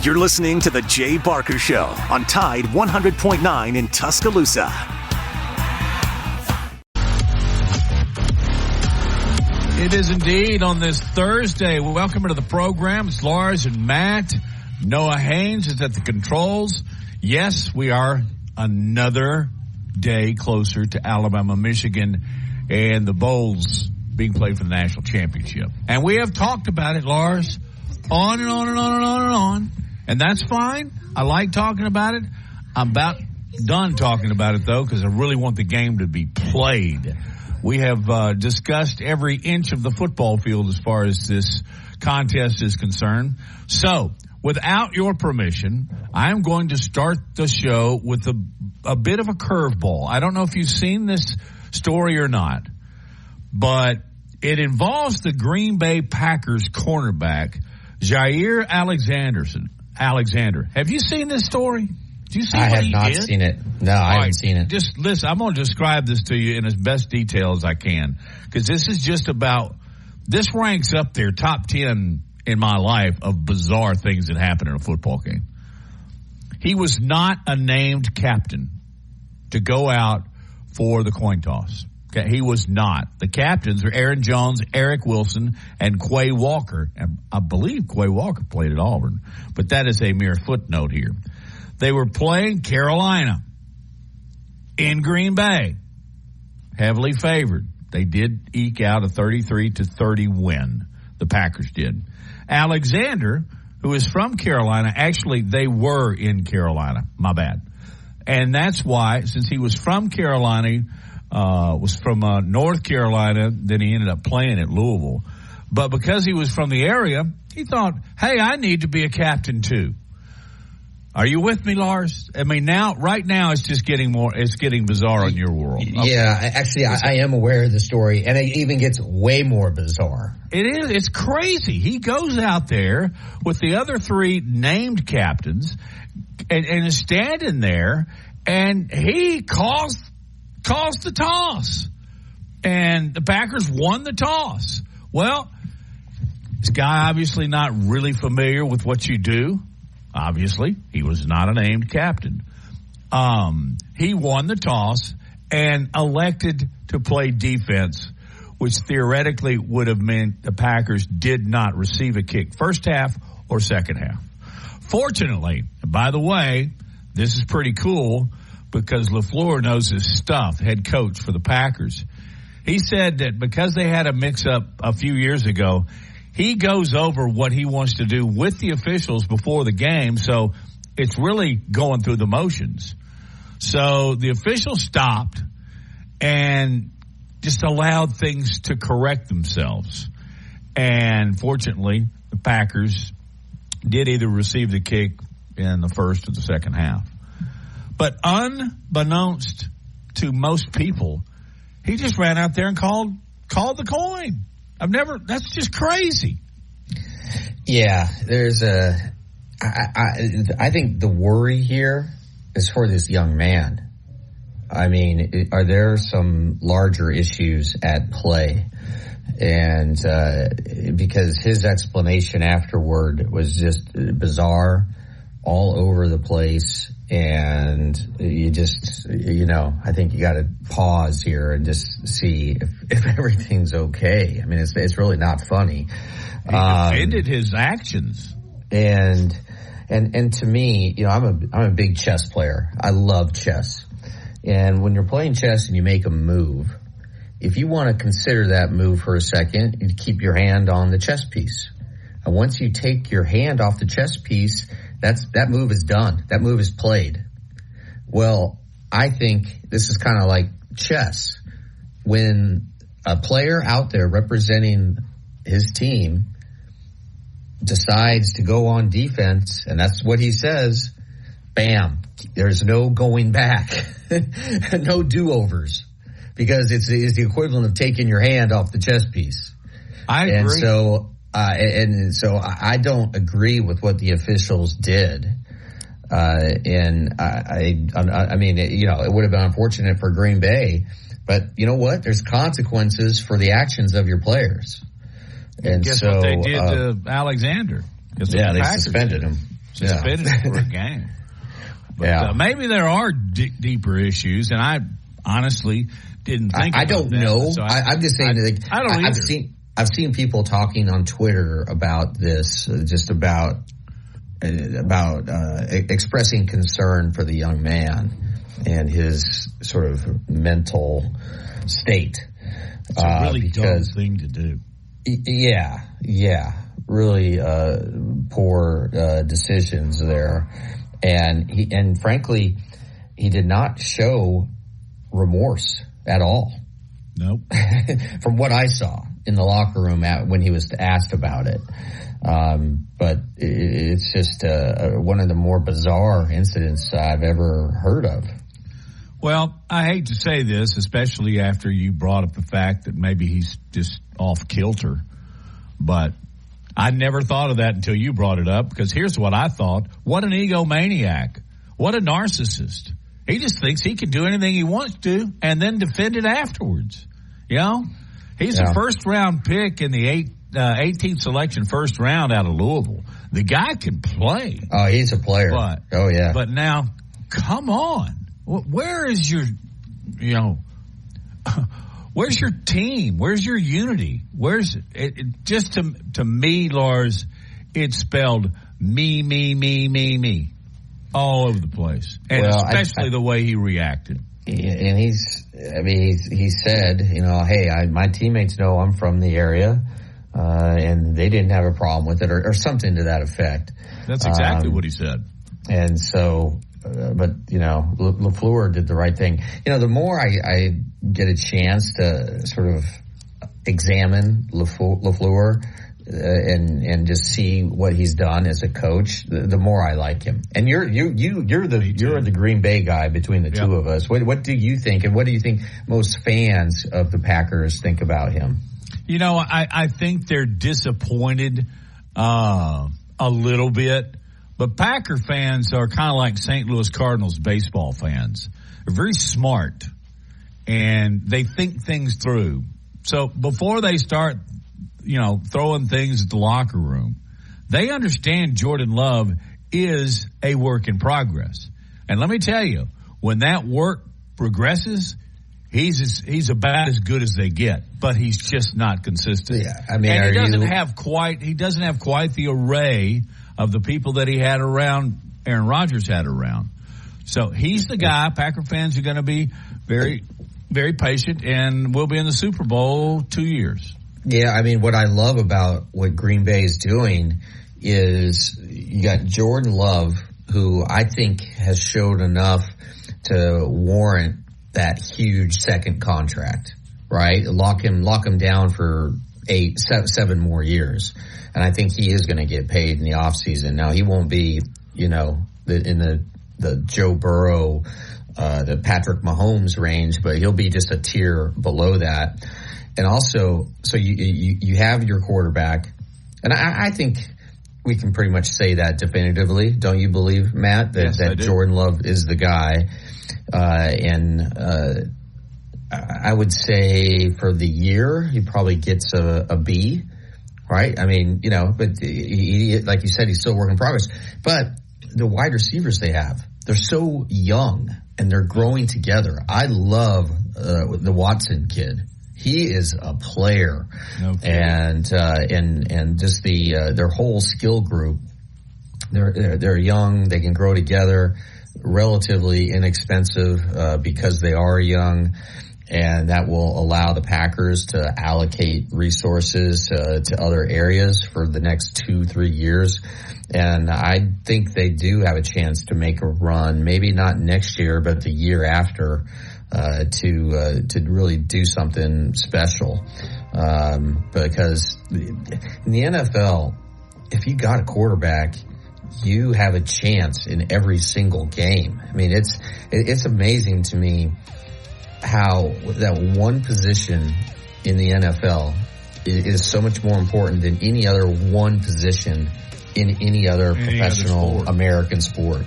You're listening to The Jay Barker Show on Tide 100.9 in Tuscaloosa. It is indeed on this Thursday. Welcome to the program. It's Lars and Matt. Noah Haynes is at the controls. Yes, we are another day closer to Alabama, Michigan, and the Bowls being played for the national championship. And we have talked about it, Lars, on and on and on and on and on. And that's fine. I like talking about it. I'm about done talking about it, though, because I really want the game to be played. We have discussed every inch of the football field as far as this contest is concerned. So, without your permission, I'm going to start the show with a bit of a curveball. I don't know if you've seen this story or not, but it involves the Green Bay Packers cornerback, Jaire Alexander. Have you seen this story? Do you see I what have he not did? seen it. No, I haven't seen it. Just listen, I'm going to describe this to you in as best detail as I can, because this is just about, this ranks up there, top 10 in my life of bizarre things that happen in a football game. He was not a named captain to go out for the coin toss. Okay, he was not. The captains were Aaron Jones, Eric Wilson, and Quay Walker. And I believe Quay Walker played at Auburn, but that is a mere footnote here. They were playing Carolina in Green Bay, heavily favored. They did eke out a 33-30 win. The Packers did. Alexander, who is from Carolina, actually they were in Carolina. My bad. And that's why, since he was from Carolina, was from North Carolina, then he ended up playing at Louisville. But because he was from the area, he thought, hey, I need to be a captain too. Are you with me, Lars? I mean, right now, it's just getting bizarre in your world. Okay. Yeah, actually, I am aware of the story, and it even gets way more bizarre. It is. It's crazy. He goes out there with the other three named captains and is standing there, and he calls the toss. And the Packers won the toss. Well, this guy obviously not really familiar with what you do. Obviously, he was not a named captain. He won the toss and elected to play defense, which theoretically would have meant the Packers did not receive a kick first half or second half. Fortunately, by the way, this is pretty cool because LaFleur knows his stuff, head coach for the Packers. He said that because they had a mix-up a few years ago, he goes over what he wants to do with the officials before the game, so it's really going through the motions. So the officials stopped and just allowed things to correct themselves. And fortunately, the Packers did either receive the kick in the first or the second half. But unbeknownst to most people, he just ran out there and called the coin. That's just crazy. Yeah, I think the worry here is for this young man. I mean, are there some larger issues at play? And because his explanation afterward was just bizarre, all over the place. And you just, I think you got to pause here and just see if everything's okay. I mean, it's really not funny. He defended his actions. And to me, I'm a big chess player. I love chess. And when you're playing chess and you make a move, if you want to consider that move for a second, you keep your hand on the chess piece. And once you take your hand off the chess piece, that move is done. That move is played. Well, I think this is kind of like chess. When a player out there representing his team decides to go on defense, and that's what he says, bam, there's no going back. No do-overs. Because it's the equivalent of taking your hand off the chess piece. I agree. And so I don't agree with what the officials did. I mean, it would have been unfortunate for Green Bay, but you know what? There's consequences for the actions of your players. And guess what they did to Alexander? Yeah, they suspended him. suspended for a game. But maybe there are deeper issues, and I honestly didn't think I don't know. So I'm just saying that I don't either. I've seen people talking on Twitter about this, just about expressing concern for the young man and his sort of mental state. It's a really dumb thing to do. Yeah. Really poor decisions there. And frankly, he did not show remorse at all. Nope. From what I saw in the locker room when he was asked about it. But it's just one of the more bizarre incidents I've ever heard of. Well, I hate to say this, especially after you brought up the fact that maybe he's just off kilter. But I never thought of that until you brought it up, because here's what I thought. What an egomaniac. What a narcissist. He just thinks he can do anything he wants to and then defend it afterwards. You know? He's a first-round pick in the 18th selection, first round out of Louisville. The guy can play. Oh, he's a player. But now, come on. Where is your, where's your team? Where's your unity? Where's it? Just to me, Lars, it's spelled me all over the place, and especially the way he reacted. And he said, hey, my teammates know I'm from the area, and they didn't have a problem with it, or something to that effect. That's exactly what he said. And so, but LaFleur did the right thing. The more I get a chance to sort of examine LaFleur and just see what he's done as a coach, the more I like him. And you're the Green Bay guy between the two of us. What do you think, and what do you think most fans of the Packers think about him? I think they're disappointed a little bit. But Packer fans are kind of like St. Louis Cardinals baseball fans. They're very smart, and they think things through. So before they start, throwing things at the locker room, they understand Jordan Love is a work in progress. And let me tell you, when that work progresses, he's about as good as they get, but he's just not consistent. Yeah, and he doesn't have quite the array of the people that he had around, Aaron Rodgers had around. So he's the guy. Packer fans are going to be very, very patient, and we'll be in the Super Bowl 2 years. Yeah, what I love about what Green Bay is doing is you got Jordan Love, who I think has showed enough to warrant that huge second contract, right? Lock him down for 7 more years. And I think he is going to get paid in the offseason. Now, he won't be, in the Joe Burrow, the Patrick Mahomes range, but he'll be just a tier below that. And also, so you have your quarterback. And I think we can pretty much say that definitively. Don't you believe, Matt, that Jordan Love is the guy? I would say for the year, he probably gets a B. Right? But he, like you said, he's still a work in progress. But the wide receivers they have, they're so young and they're growing together. I love the Watson kid. He is a player, and just their whole skill group. They're young. They can grow together, relatively inexpensive because they are young. And that will allow the Packers to allocate resources to other areas for the next 2-3 years. And I think they do have a chance to make a run, maybe not next year, but the year after, to really do something special. Because in the NFL, if you got a quarterback, you have a chance in every single game. It's amazing to me how that one position in the NFL is so much more important than any other one position in any other professional American sport.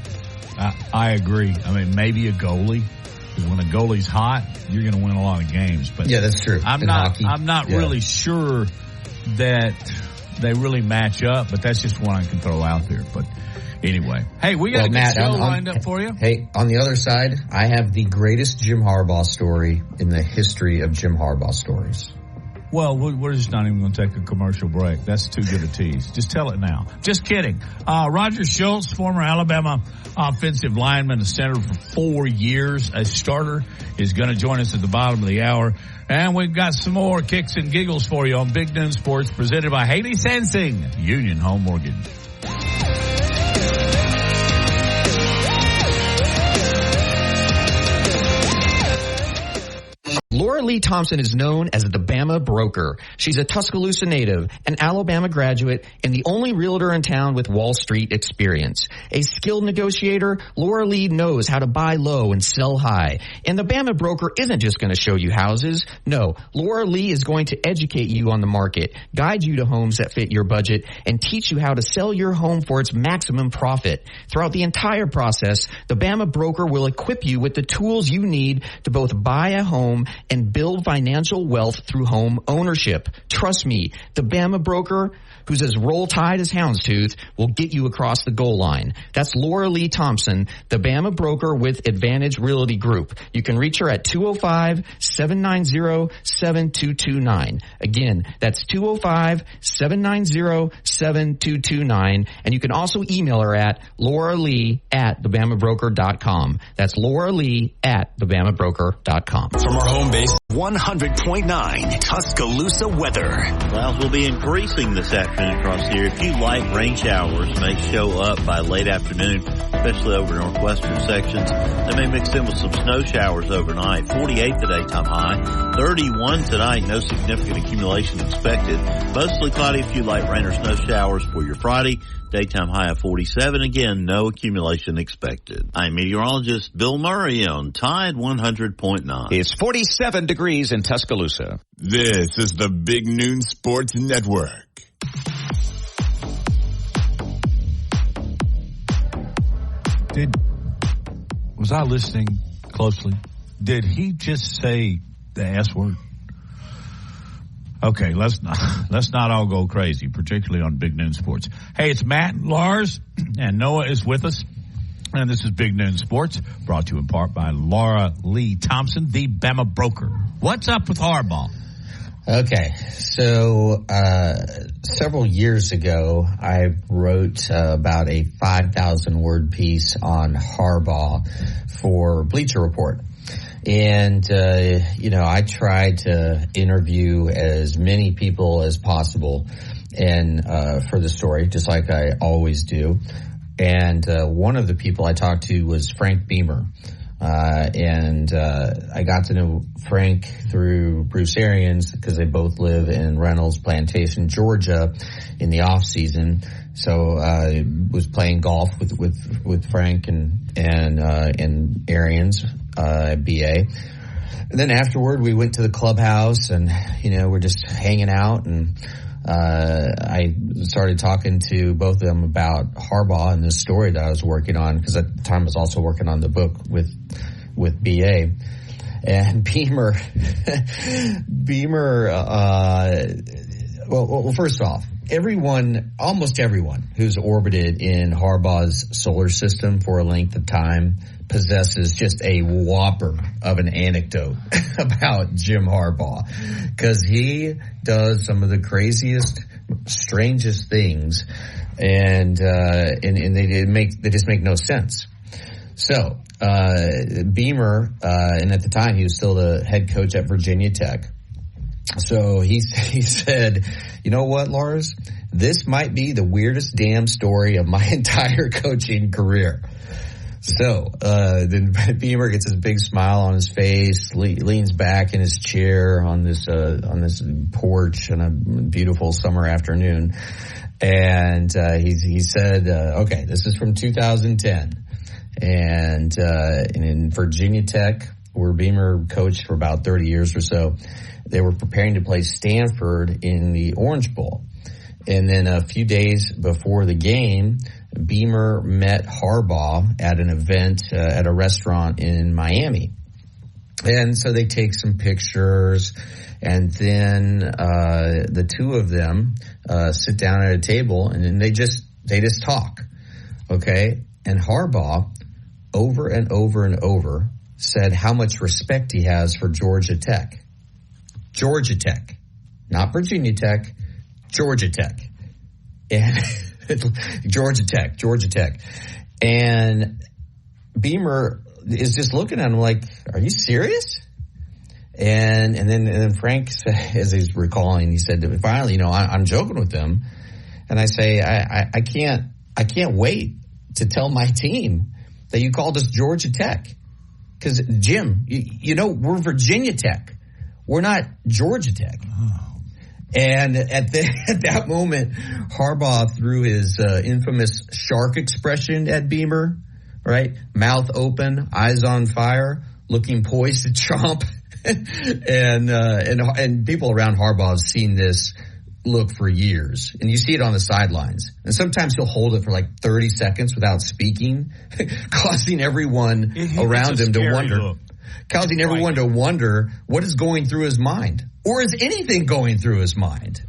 I agree. Maybe a goalie. Because when a goalie's hot, you're going to win a lot of games. But yeah, that's true. I'm not really sure that they really match up, but that's just one I can throw out there. But Anyway, hey, we got a good show lined up for you. Hey, on the other side, I have the greatest Jim Harbaugh story in the history of Jim Harbaugh stories. Well, we're just not even going to take a commercial break. That's too good a tease. Just tell it now. Just kidding. Roger Schultz, former Alabama offensive lineman, a center for 4 years, a starter, is going to join us at the bottom of the hour. And we've got some more kicks and giggles for you on Big Noon Sports, presented by Haley Sansing, Union Home Mortgage. Laura Lee Thompson is known as the Bama Broker. She's a Tuscaloosa native, an Alabama graduate, and the only realtor in town with Wall Street experience. A skilled negotiator, Laura Lee knows how to buy low and sell high. And the Bama Broker isn't just going to show you houses. No, Laura Lee is going to educate you on the market, guide you to homes that fit your budget, and teach you how to sell your home for its maximum profit. Throughout the entire process, the Bama Broker will equip you with the tools you need to both buy a home and build financial wealth through home ownership. Trust me, the Bama Broker, who's as Roll Tide as houndstooth, will get you across the goal line. That's Laura Lee Thompson, the Bama Broker with Advantage Realty Group. You can reach her at 205-790-7229. Again, that's 205-790-7229. And you can also email her at lauralee@thebamabroker.com. That's lauralee@thebamabroker.com. From our home base, 100.9 Tuscaloosa weather. Clouds will be increasing this afternoon across here. A few light rain showers may show up by late afternoon, especially over northwestern sections. They may mix in with some snow showers overnight. 48 the daytime high. 31 tonight. No significant accumulation expected. Mostly cloudy, a few light rain or snow showers for your Friday. Daytime high of 47. Again, no accumulation expected. I'm meteorologist Bill Murray on Tide 100.9. It's 47 degrees in Tuscaloosa. This is the Big Noon Sports Network. Was I listening closely? Did he just say the S word? Okay, let's not all go crazy, particularly on Big Noon Sports. Hey, it's Matt and Lars, and Noah is with us. And this is Big Noon Sports, brought to you in part by Laura Lee Thompson, the Bama Broker. What's up with Harbaugh? Okay, so several years ago, I wrote about a 5,000-word piece on Harbaugh for Bleacher Report. And, I tried to interview as many people as possible and for the story, just like I always do. And one of the people I talked to was Frank Beamer. And I got to know Frank through Bruce Arians because they both live in Reynolds Plantation, Georgia in the off season. So I was playing golf with Frank and Arians at BA. And then afterward we went to the clubhouse and, we're just hanging out, and I started talking to both of them about Harbaugh and this story that I was working on, because at the time I was also working on the book with BA. And Beamer, well, first off, almost everyone who's orbited in Harbaugh's solar system for a length of time possesses just a whopper of an anecdote about Jim Harbaugh, because he does some of the craziest, strangest things, and they just make no sense. So Beamer, and at the time he was still the head coach at Virginia Tech. So he said, "You know what, Lars? This might be the weirdest damn story of my entire coaching career." So then Beamer gets this big smile on his face, leans back in his chair on this porch on a beautiful summer afternoon, and he said, "Okay, this is from 2010, and in Virginia Tech, where Beamer coached for about 30 years or so, they were preparing to play Stanford in the Orange Bowl, and then a few days before the game, Beamer met Harbaugh at an event at a restaurant in Miami. And so they take some pictures, and then the two of them sit down at a table, and then they just talk. okay? And Harbaugh, over and over and over, said how much respect he has for Georgia Tech. Georgia Tech. Not Virginia Tech, Georgia Tech. And Georgia Tech. And Beamer is just looking at him like, are you serious? And then Frank, as he's recalling, he said, finally, I'm joking with them. And I say, I can't wait to tell my team that you called us Georgia Tech. Because, Jim, we're Virginia Tech. We're not Georgia Tech. Oh. And at that moment, Harbaugh threw his infamous shark expression at Beamer, right? Mouth open, eyes on fire, looking poised to chomp. and people around Harbaugh have seen this look for years. And you see it on the sidelines. And sometimes he'll hold it for like 30 seconds without speaking, causing everyone around him to wonder. Causing everyone to wonder what is going through his mind. Or is anything going through his mind?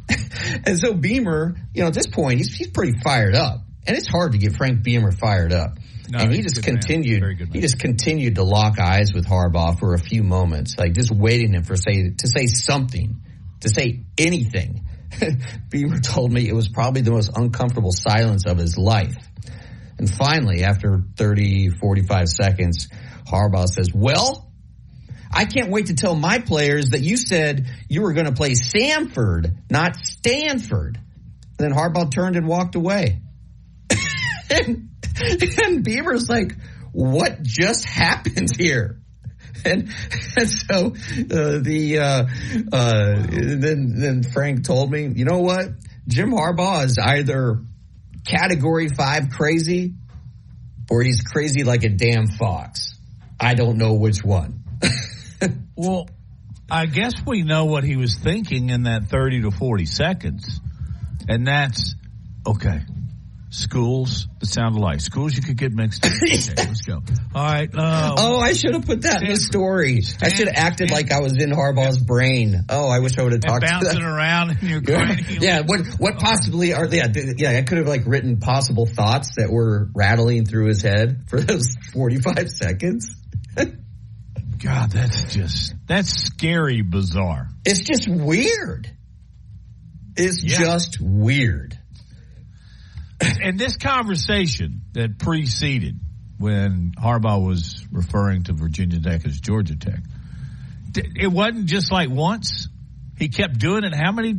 And so Beamer, at this point, he's pretty fired up. And it's hard to get Frank Beamer fired up. No, and he just continued to lock eyes with Harbaugh for a few moments, like just waiting him to say something, to say anything. Beamer told me it was probably the most uncomfortable silence of his life. And finally, after 30, 45 seconds, Harbaugh says, well, I can't wait to tell my players that you said you were going to play Samford, not Stanford. And then Harbaugh turned and walked away. And Beamer's like, what just happened here? And so then Frank told me, you know what? Jim Harbaugh is either Category 5 crazy or he's crazy like a damn fox. I don't know which one. Well, I guess we know what he was thinking in that 30 to 40 seconds. And that's, okay, schools that sound alike. Schools you could get mixed up. Okay, let's go. All right. I should have put that in the story. I should have acted like I was in Harbaugh's brain. Oh, I wish I would have talked to that. Bouncing around in your cranium. Yeah, what possibly are, I could have written possible thoughts that were rattling through his head for those 45 seconds. God, that's scary bizarre. It's just weird. Just weird. And this conversation that preceded when Harbaugh was referring to Virginia Tech as Georgia Tech, it wasn't just like once. He kept doing it. How many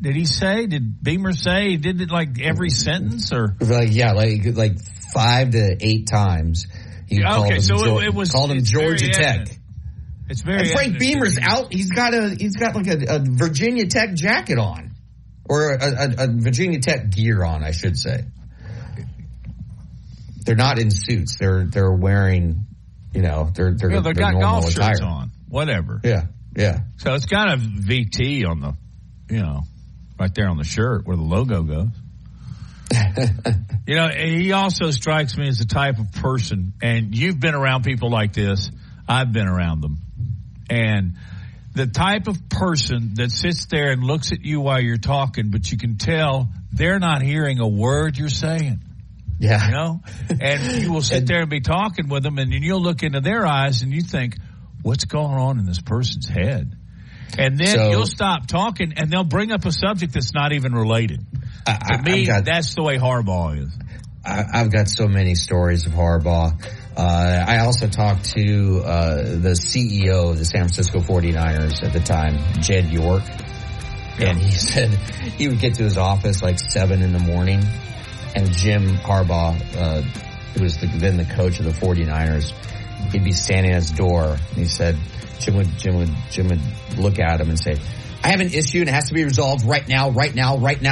did he say? Did Beamer say he did it like every sentence or? Like 5 to 8 times. He called him Georgia Tech. It's very. And Frank Beamer's out. He's got like a Virginia Tech jacket on, or a Virginia Tech gear on, I should say. They're not in suits. They're wearing, they're got golf shirts on. Whatever. Yeah. So it's got a VT on the, right there on the shirt where the logo goes. He also strikes me as the type of person, and you've been around people like this. I've been around them. And the type of person that sits there and looks at you while you're talking, but you can tell they're not hearing a word you're saying. Yeah. And you will sit there and be talking with them, and then you'll look into their eyes and you think, what's going on in this person's head? And then you'll stop talking and they'll bring up a subject that's not even related. To me, that's the way Harbaugh is. I've got so many stories of Harbaugh. I also talked to the CEO of the San Francisco 49ers at the time, Jed York. And he said he would get to his office like 7 in the morning, and Jim Harbaugh, who was then the coach of the 49ers, he'd be standing at his door, and he said Jim would look at him and say, I have an issue and it has to be resolved right now,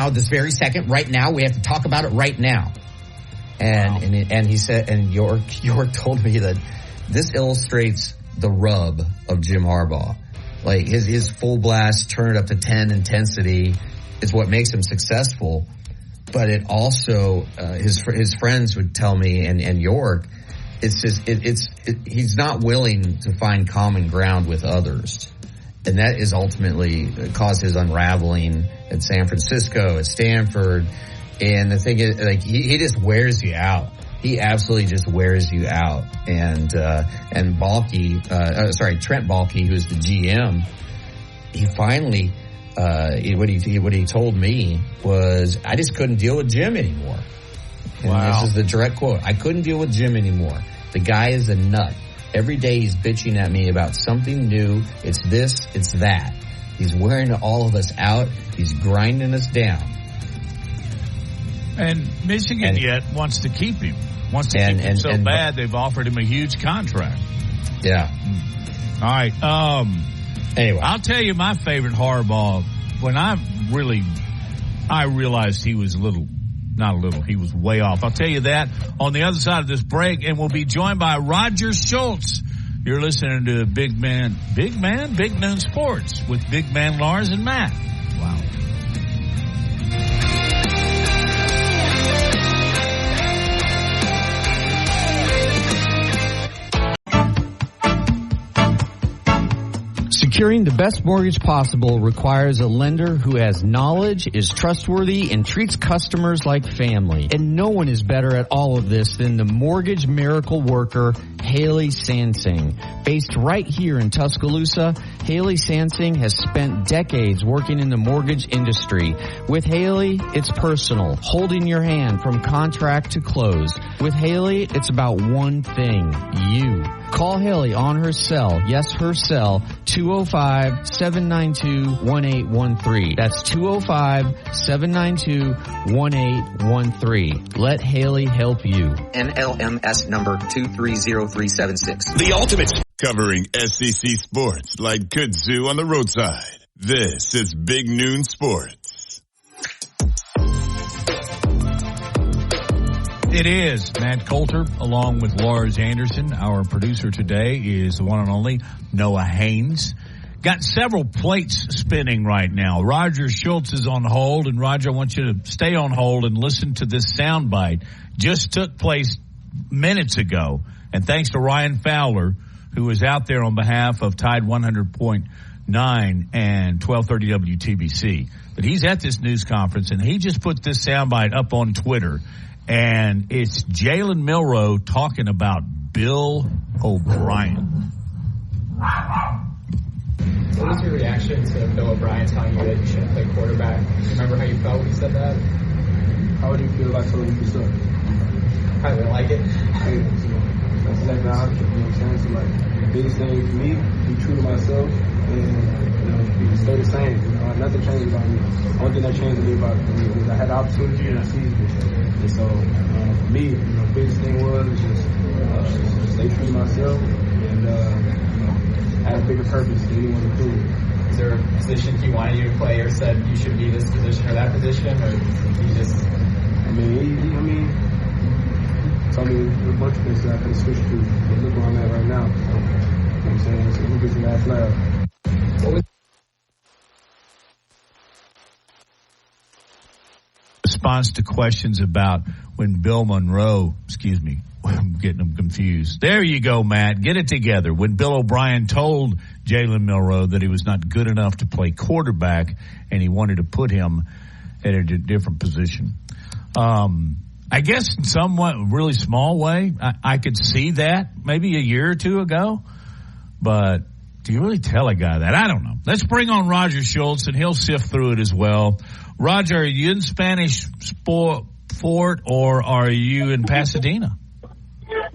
this very second, right now. We have to talk about it right now. And he said, and York told me that this illustrates the rub of Jim Harbaugh. Like his full blast, turn it up to 10 intensity is what makes him successful. But it also, his friends would tell me, and York, he's not willing to find common ground with others. And that is ultimately caused his unraveling at San Francisco, at Stanford. And the thing is, like, he just wears you out. he absolutely just wears you out. And Balke, Trent Balke, who's the GM, he finally, what he told me was, I just couldn't deal with Jim anymore. And This is the direct quote. I couldn't deal with Jim anymore. The guy is a nut. Every day he's bitching at me about something new. It's this, it's that. He's wearing all of us out. He's grinding us down. And Michigan wants to keep him. Wants to keep him so bad they've offered him a huge contract. Yeah. All right. Anyway, I'll tell you my favorite Harbaugh. When I realized he was he was way off. I'll tell you that on the other side of this break, and we'll be joined by Roger Schultz. You're listening to Big Noon Sports with Big Man Lars and Matt. Wow. Securing the best mortgage possible requires a lender who has knowledge, is trustworthy, and treats customers like family. And no one is better at all of this than the mortgage miracle worker, Haley Sansing. Based right here in Tuscaloosa, Haley Sansing has spent decades working in the mortgage industry. With Haley, it's personal, holding your hand from contract to close. With Haley, it's about one thing, you. Call Haley on her cell, yes, her cell, 205-792-1813. That's 205-792-1813. Let Haley help you. NLMS number 230376. The ultimate. Covering SEC sports like kudzu on the roadside. This is Big Noon Sports. It is Matt Coulter along with Lars Anderson. Our producer today is the one and only Noah Haynes. Got several plates spinning right now. Roger Schultz is on hold, and Roger, I want you to stay on hold and listen to this soundbite. Just took place minutes ago, and thanks to Ryan Fowler, who was out there on behalf of Tide 100.9 and 1230 WTBC. But he's at this news conference, and he just put this soundbite up on Twitter. And it's Jalen Milroe talking about Bill O'Brien. What was your reaction to Bill O'Brien telling you that you shouldn't play quarterback? Do you remember how you felt when he said that? How would you feel like so you stuff? Probably didn't like it. That's exactly how I feel. You know what I'm saying? So, like, the biggest thing for me, be true to myself and, stay the same. Nothing changed about me. The only thing that changed me about me is I had the opportunity and I seized it. And so, for me, the biggest thing was just stay true to myself and, have a bigger purpose than anyone included. Is there a position he wanted you to play or said you should be this position or that position, or he just? He told me a bunch of things that I could have switched to. But look where I'm at right now. So, you know what I'm saying? So who gets the last laugh? Response to questions about when Bill Monroe, I'm getting them confused. There you go, Matt. Get it together. When Bill O'Brien told Jalen Milroe that he was not good enough to play quarterback and he wanted to put him at a different position. I guess in somewhat really small way, I could see that maybe a year or two ago. But do you really tell a guy that? I don't know. Let's bring on Roger Schultz, and he'll sift through it as well. Roger, are you in Spanish Fort or are you in Pasadena?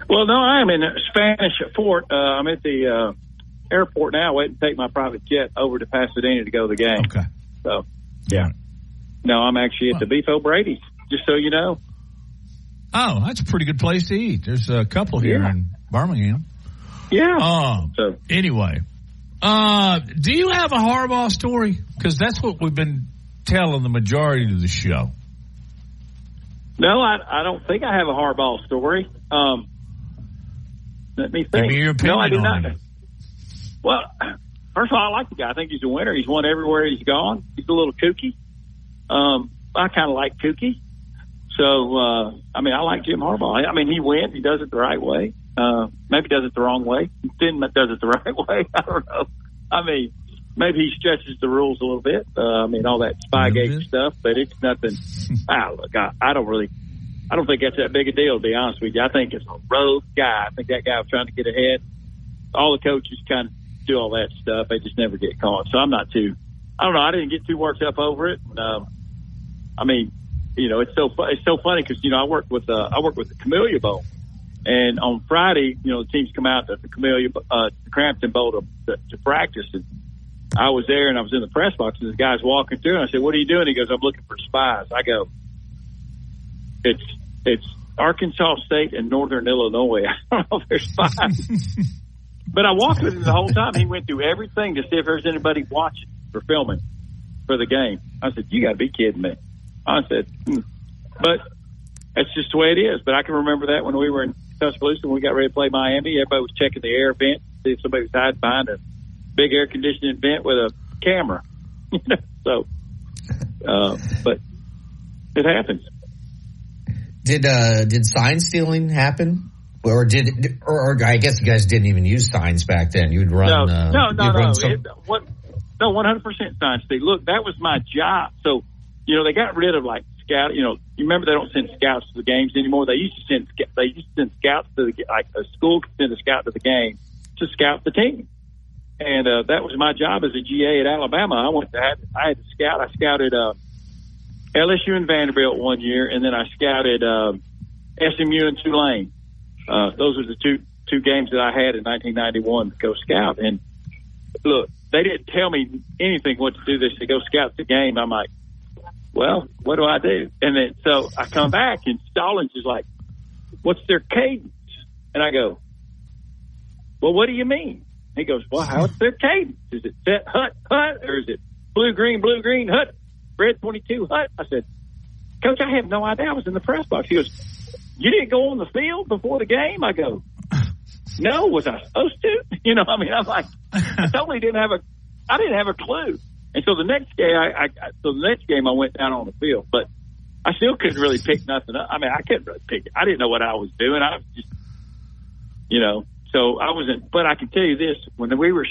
Well, no, I am in Spanish Fort. I'm at the airport now, waiting to take my private jet over to Pasadena to go to the game. Okay. So, yeah. No, I'm actually at the Beef O'Brady's, just so you know. Oh, that's a pretty good place to eat. There's a couple here in Birmingham. Yeah. Anyway, do you have a Harbaugh story? Because that's what we've been telling the majority of the show. No, I don't think I have a Harbaugh story. Let me think. Give me your opinion. No, I do not. not. Well, first of all, I like the guy. I think he's a winner. He's won everywhere he's gone. He's a little kooky. I kind of like kooky. So, I like Jim Harbaugh. He wins. He does it the right way. Maybe does it the wrong way. Then does it the right way. I don't know. Maybe he stretches the rules a little bit. All that Spygate stuff, but it's nothing. Look, I don't really I don't think that's that big a deal, to be honest with you. I think it's a rogue guy. I think that guy was trying to get ahead. All the coaches kind of do all that stuff. They just never get caught. So I'm not too, I don't know. I didn't get too worked up over it. I mean, you know, it's so funny because, you know, I work with the Camellia Bowl. And on Friday, you know, the teams come out to the Camellia, the Crampton Bowl to practice. And I was there and I was in the press box and this guy's walking through and I said, "What are you doing?" He goes, "I'm looking for spies." I go, It's Arkansas State and Northern Illinois. I don't know if there's spies. But I walked with him the whole time. He went through everything to see if there's anybody watching or filming for the game. I said, "You got to be kidding me." I said, But that's just the way it is. But I can remember that when we were in Tuscaloosa, when we got ready to play Miami, everybody was checking the air vent, see if somebody was hiding behind a big air conditioning vent with a camera. So, but it happens. Did sign stealing happen, or I guess you guys didn't even use signs back then? You'd run no. 100% sign stealing. Look, that was my job. So, you know, they got rid of like scout. You know, you remember they don't send scouts to the games anymore. They used to send scouts to like a school could send a scout to the game to scout the team. And that was my job as a GA at Alabama. I had to scout. I scouted LSU and Vanderbilt one year, and then I scouted SMU and Tulane. Those were the two games that I had in 1991 to go scout. And look, they didn't tell me anything what to do. They said, "Go scout the game." I'm like, "Well, what do I do?" And then so I come back, and Stallings is like, "What's their cadence?" And I go, "Well, what do you mean?" He goes, "Well, how's their cadence? Is it set hut, or is it blue, green, hut, red 22 hut?" I said, "Coach, I have no idea. I was in the press box." He goes, "You didn't go on the field before the game?" I go, "No, was I supposed to?" You know, I mean, I'm like, I didn't have a clue. And so the next game, I went down on the field, but I still couldn't really pick nothing up. I mean, I couldn't really pick it. I didn't know what I was doing. I was just, you know. So I wasn't, but I can tell you this, when we were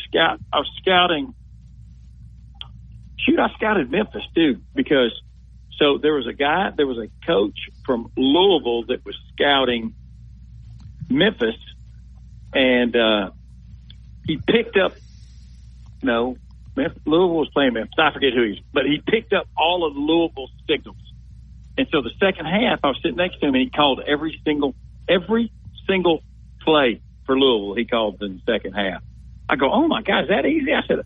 I scouted Memphis too, because so there was a coach from Louisville that was scouting Memphis, and he picked up, Louisville was playing Memphis. I forget who he is, but he picked up all of Louisville's signals. And so the second half, I was sitting next to him and he called every single play for Louisville. He called in the second half. I go, "Oh my God, is that easy?" I said,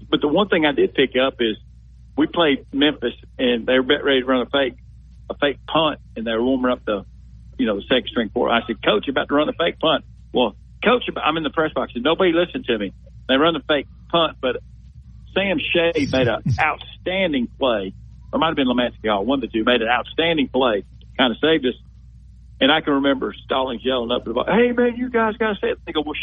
but the one thing I did pick up is we played Memphis and they were ready to run a fake punt, and they were warming up the second string for it. I said, "Coach, you're about to run a fake punt." "Well, Coach," I'm in the press box and nobody listened to me. They run the fake punt, but Sam Shea made an outstanding play, or it might have been Lemansky Hall, one of the two, made an outstanding play, kind of saved us. And I can remember Stallings yelling up at the ball, "Hey, man, you guys got to say it." They go, "Well,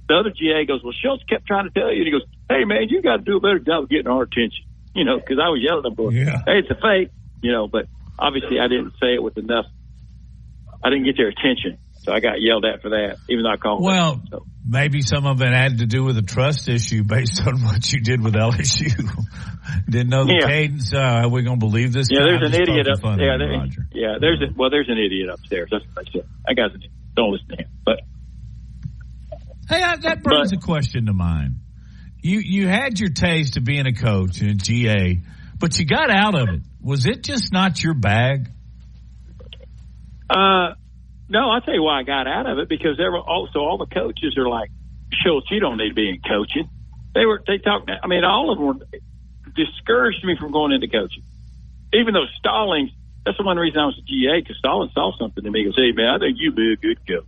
the other GA goes, "Well, Schultz kept trying to tell you." And he goes, "Hey, man, you got to do a better job of getting our attention." You know, because I was yelling at them, "Hey, it's a fake." You know, but obviously I didn't say it with enough. I didn't get their attention. So I got yelled at for that, even though I called Well, maybe some of it had to do with a trust issue based on what you did with LSU. Didn't know the cadence. Are we going to believe this? Yeah, there's an idiot up there. There's an idiot upstairs. That's what I said. That guy's an idiot. Don't listen to him. But hey, that brings a question to mind. You had your taste of being a coach and a GA, but you got out of it. Was it just not your bag? No, I'll tell you why I got out of it, because all the coaches are like, "Schultz, you don't need to be in coaching." All of them were discouraged me from going into coaching. Even though Stallings, that's the one reason I was a GA, because Stallings saw something in me. He goes, "Hey, man, I think you'd be a good coach.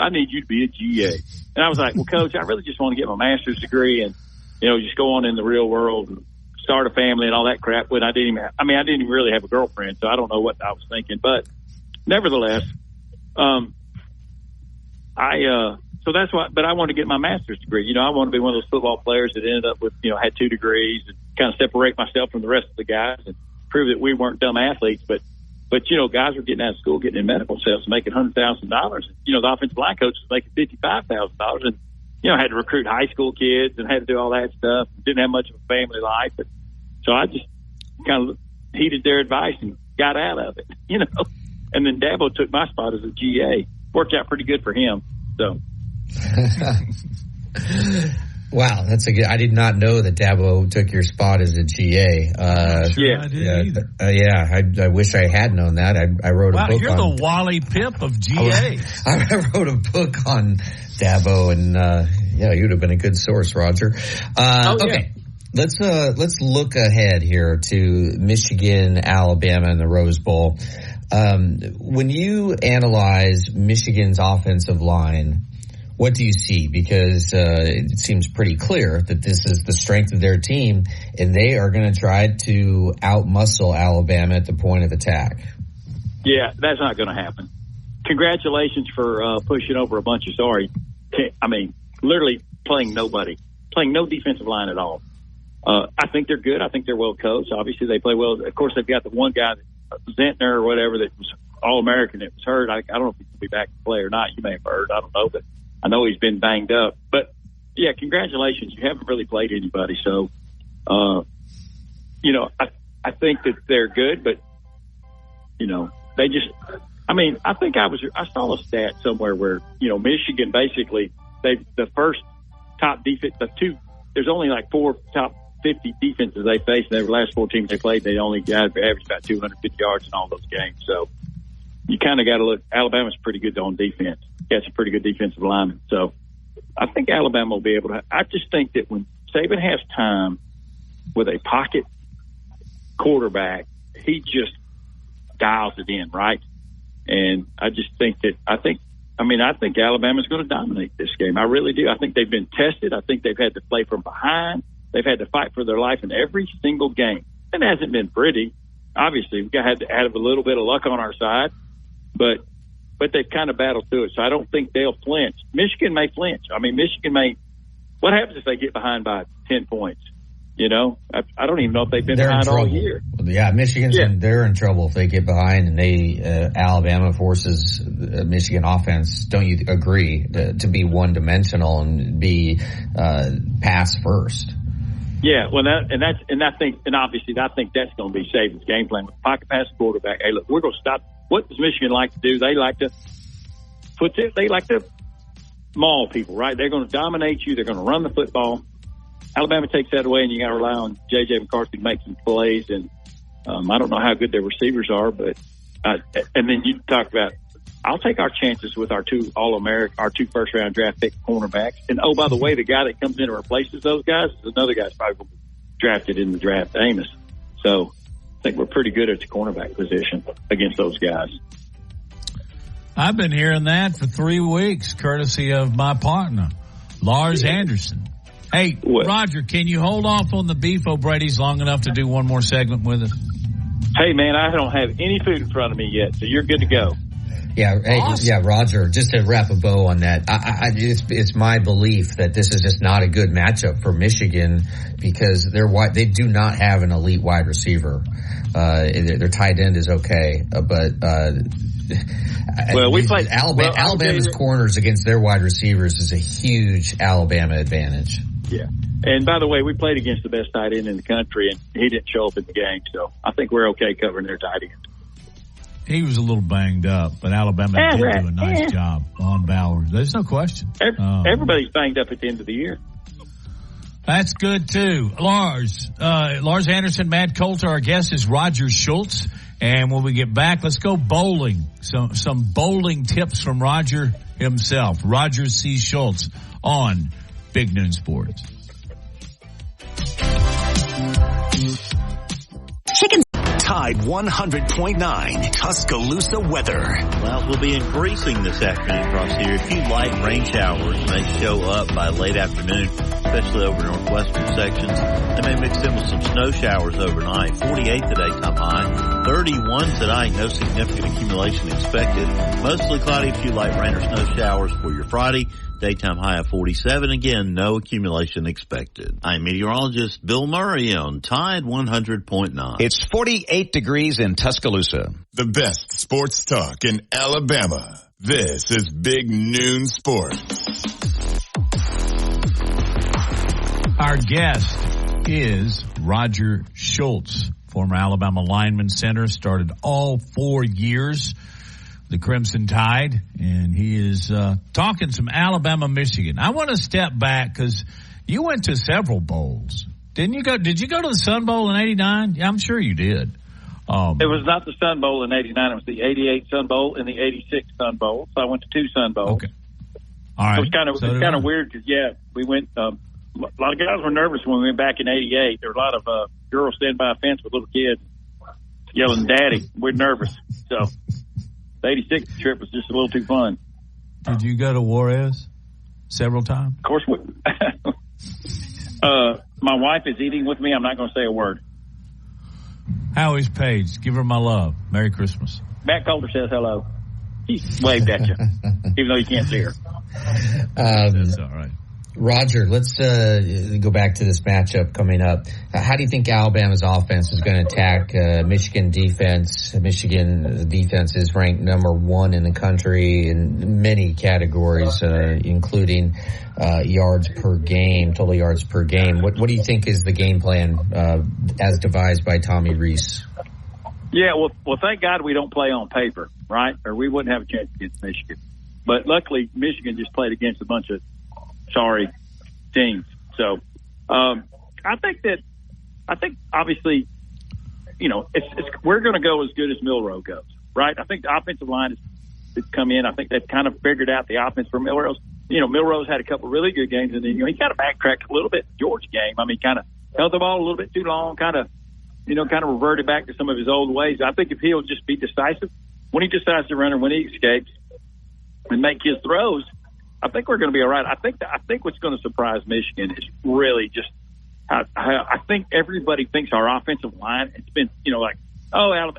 I need you to be a GA." And I was like, "Well, Coach, I really just want to get my master's degree and, just go on in the real world and start a family and all that crap." When I didn't even really have a girlfriend, so I don't know what I was thinking. But nevertheless, so that's why, but I wanted to get my master's degree. I want to be one of those football players that ended up with, had 2 degrees, and kind of separate myself from the rest of the guys and prove that we weren't dumb athletes. But guys were getting out of school, getting in medical sales, making $100,000. The offensive line coach was making $55,000, and had to recruit high school kids and had to do all that stuff. Didn't have much of a family life, so I just kind of heeded their advice and got out of it. And then Dabo took my spot as a GA. Worked out pretty good for him. So. Wow, that's a good. I did not know that Dabo took your spot as a GA. I did I wish I had known that. I wrote a book. You're on the Wally Pipp of GA. I wrote a book on Dabo, and you would have been a good source, Roger. Okay, let's look ahead here to Michigan, Alabama, and the Rose Bowl. When you analyze Michigan's offensive line, what do you see? Because it seems pretty clear that this is the strength of their team, and they are going to try to outmuscle Alabama at the point of attack. Yeah, that's not going to happen. Congratulations for pushing over a bunch of literally playing nobody, playing no defensive line at all. I think they're good. I think they're well coached. Obviously, they play well. Of course, they've got the one guy, Zentner or whatever, that was All-American that was hurt. I don't know if he's going to be back to play or not. You may have heard. I don't know, but I know he's been banged up. But, yeah, congratulations. You haven't really played anybody. So, I think that they're good, but, they just – I think I saw a stat somewhere where, Michigan basically, the first top defense, there's only like 4 top 50 defenses they faced, and the last 4 teams they played, they only averaged about 250 yards in all those games. So you kind of got to look. Alabama's pretty good on defense. Got some pretty good defensive linemen. So I think Alabama will be able to. I just think that when Saban has time with a pocket quarterback, he just dials it in, right? And I just think that I think Alabama's going to dominate this game. I really do. I think they've been tested. I think they've had to play from behind. They've had to fight for their life in every single game. It hasn't been pretty. Obviously, we've had to have a little bit of luck on our side, but they've kind of battled through it. So I don't think they'll flinch. Michigan may flinch. Michigan may. What happens if they get behind by 10 points? I don't even know if they've been behind all year. Yeah, they're in trouble if they get behind and Alabama forces Michigan offense. Don't you agree to be one-dimensional and be pass first? Yeah, well, I think that's going to be Saban's game plan with pocket pass quarterback. Hey, look, we're going to stop. What does Michigan like to do? They like to maul people, right? They're going to dominate you. They're going to run the football. Alabama takes that away, and you got to rely on J.J. McCarthy to make some plays. And I don't know how good their receivers are, but and then you talk about. I'll take our chances with our 2 All-American, our 2 first-round draft pick cornerbacks. And, oh, by the way, the guy that comes in and replaces those guys is another guy's probably going to be drafted in the draft, Amos. So I think we're pretty good at the cornerback position against those guys. I've been hearing that for 3 weeks, courtesy of my partner, Lars Anderson. Hey, what? Roger, can you hold off on the beef O'Brady's long enough to do one more segment with us? Hey, man, I don't have any food in front of me yet, so you're good to go. Yeah, hey, awesome. Yeah, Roger, just to wrap a bow on that, it's my belief that this is just not a good matchup for Michigan because they do not have an elite wide receiver. Their tight end is okay, but Alabama's corners against their wide receivers is a huge Alabama advantage. Yeah. And by the way, we played against the best tight end in the country, and he didn't show up in the game, so I think we're okay covering their tight end. He was a little banged up, but Alabama did do a nice job on Bowers. There's no question. Everybody's banged up at the end of the year. That's good, too. Lars Anderson, Matt Coulter. Our guest is Roger Schultz. And when we get back, let's go bowling. Some bowling tips from Roger himself. Roger C. Schultz on Big Noon Sports. Tide 100.9 Tuscaloosa weather. Clouds will be increasing this afternoon across here. A few light rain showers may show up by late afternoon, especially over northwestern sections. They may mix in with some snow showers overnight. 48 today, top high. 31 tonight, no significant accumulation expected. Mostly cloudy, a few light rain or snow showers for your Friday. Daytime high of 47. Again, no accumulation expected. I'm meteorologist Bill Murray on Tide 100.9. It's 48 degrees in Tuscaloosa. The best sports talk in Alabama. This is Big Noon Sports. Our guest is Roger Schultz, former Alabama lineman center, started all 4 years the Crimson Tide, and he is talking some Alabama-Michigan. I want to step back because you went to several bowls. Didn't you go? Did you go to the Sun Bowl in '89? Yeah, I'm sure you did. It was not the Sun Bowl in '89. It was the '88 Sun Bowl and the '86 Sun Bowl. So I went to 2 Sun Bowls. Okay. All right. It was kind of weird because, we went a lot of guys were nervous when we went back in '88. There were a lot of girls standing by a fence with little kids yelling, "Daddy." We're nervous. So the '86 trip was just a little too fun. Did you go to Juarez several times? Of course. My wife is eating with me. I'm not going to say a word. How is Paige? Give her my love. Merry Christmas. Matt Coulter says hello. He waved at you, even though you can't see her. That's all right. Roger, let's go back to this matchup coming up. How do you think Alabama's offense is going to attack Michigan defense? Michigan defense is ranked number 1 in the country in many categories, including yards per game, total yards per game. What do you think is the game plan as devised by Tommy Rees? Yeah, well, thank God we don't play on paper, right? Or we wouldn't have a chance against Michigan. But luckily, Michigan just played against a bunch of sorry teams. So I think obviously, we're going to go as good as Milroe goes, right? I think the offensive line has come in. I think they've kind of figured out the offense for Milroe. Milroe's had a couple really good games, and then he kind of backtracked a little bit in the Georgia game. I mean, kind of held the ball a little bit too long, kind of reverted back to some of his old ways. I think if he'll just be decisive when he decides to run or when he escapes and make his throws, I think we're going to be all right. I think what's going to surprise Michigan is really just how I think everybody thinks our offensive line. It's been Alabama.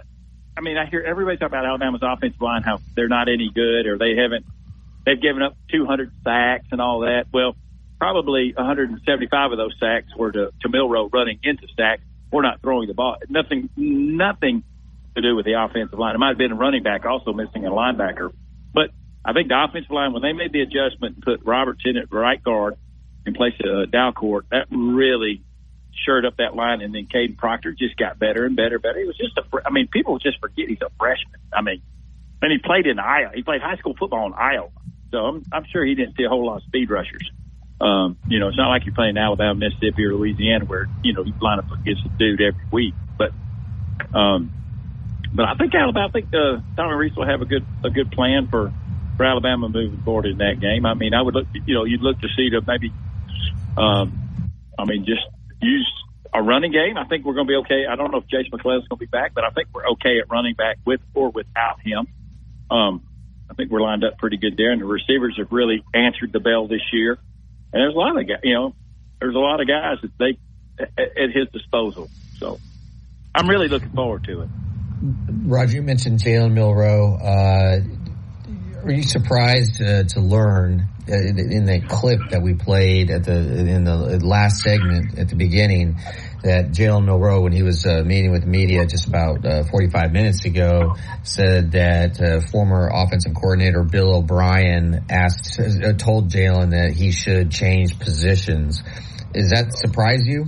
I mean, I hear everybody talk about Alabama's offensive line, how they're not any good or they've given up 200 sacks and all that. Well, probably 175 of those sacks were to Milroe running into sacks. We're not throwing the ball. Nothing to do with the offensive line. It might have been a running back also missing a linebacker, but I think the offensive line, when they made the adjustment and put Robertson at right guard in place of Dalcourt, that really shored up that line. And then Caden Proctor just got better and better. He was just people just forget he's a freshman. And he played in Iowa. He played high school football in Iowa. So I'm sure he didn't see a whole lot of speed rushers. It's not like you're playing Alabama, Mississippi, or Louisiana where, you line up against a dude every week. But I think Tommy Rees will have a good plan for Alabama moving forward in that game. I mean, I would look, you'd look to see to maybe, just use a running game. I think we're going to be okay. I don't know if Jason McClellan's going to be back, but I think we're okay at running back with or without him. I think we're lined up pretty good there, and the receivers have really answered the bell this year. And there's a lot of guys, that at his disposal. So I'm really looking forward to it. Roger, you mentioned Jalen Milroe. Were you surprised to learn in that clip that we played in the last segment at the beginning that Jalen Milroe, when he was meeting with the media just about 45 minutes ago, said that former offensive coordinator Bill O'Brien told Jalen that he should change positions. Does that surprise you?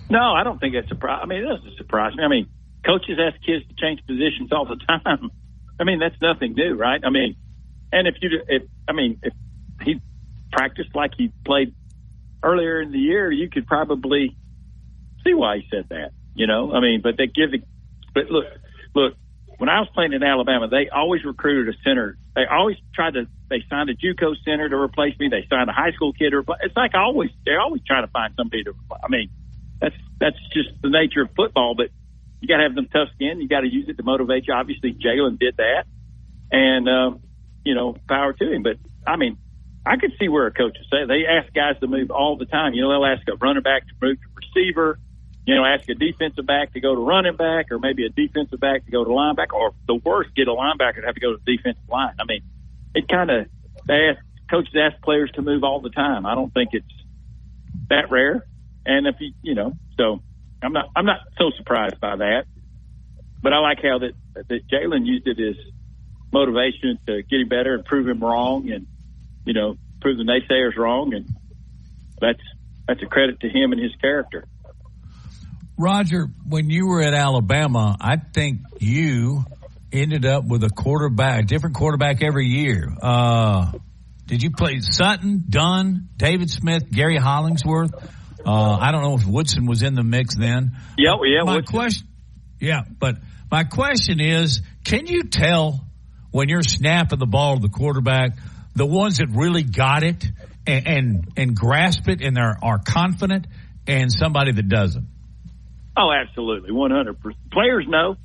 No, I don't think it doesn't surprise me. I mean, coaches ask kids to change positions all the time. I mean, that's nothing new, right? I mean, and if he practiced like he played earlier in the year, you could probably see why he said that, but look, when I was playing in Alabama, they always recruited a center. They signed a JUCO center to replace me. They signed a high school kid to replace. It's like they're always trying to find somebody to replace. I mean, that's just the nature of football, but you got to have them tough skin. You got to use it to motivate you. Obviously, Jalen did that, and power to him. But I mean, I could see where a coach would say they ask guys to move all the time. They'll ask a running back to move to receiver. Ask a defensive back to go to running back, or maybe a defensive back to go to linebacker, or the worst, get a linebacker to have to go to the defensive line. I mean, coaches ask players to move all the time. I don't think it's that rare, and if so. I'm not so surprised by that, but I like how that Jalen used it as motivation to get him better and prove him wrong, and prove the naysayers wrong, and that's a credit to him and his character. Roger, when you were at Alabama, I think you ended up with a different quarterback every year. Did you play Sutton, Dunn, David Smith, Gary Hollingsworth? I don't know if Woodson was in the mix then. Yeah. But my question is, can you tell when you're snapping the ball to the quarterback, the ones that really got it and grasp it and are confident, and somebody that doesn't? Oh, absolutely, 100%. Players know.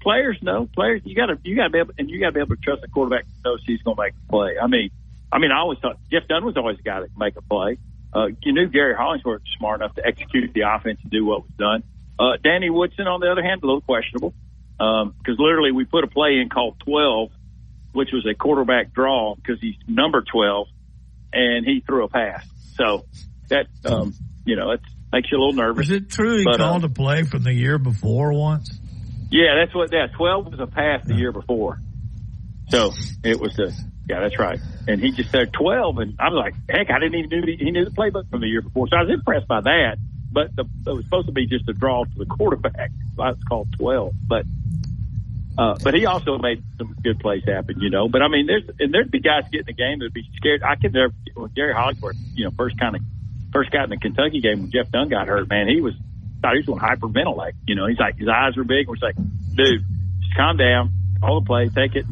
You got to be able, and you got to be able to trust the quarterback that knows he's going to make a play. I mean, I always thought Jeff Dunn was always the guy that could make a play. You knew Gary Hollingsworth was smart enough to execute the offense and do what was done. Danny Woodson, on the other hand, a little questionable, because literally we put a play in called 12, which was a quarterback draw because he's number 12, and he threw a pass. So that, it makes you a little nervous. Is it true he called a play from the year before once? Yeah, 12 was a pass the year before. So it was that's right. And he just said 12, and I was like, heck, I didn't even know he knew the playbook from the year before. So I was impressed by that. But it was supposed to be just a draw to the quarterback. That's called 12. But he also made some good plays happen, But I mean, there'd be guys getting the game that'd be scared. I could never. When Gary Hollingsworth, first got in the Kentucky game when Jeff Dunn got hurt, man, thought he was going to hyperventilate. He's like, his eyes were big. We're like, dude, just calm down, call the play, take it.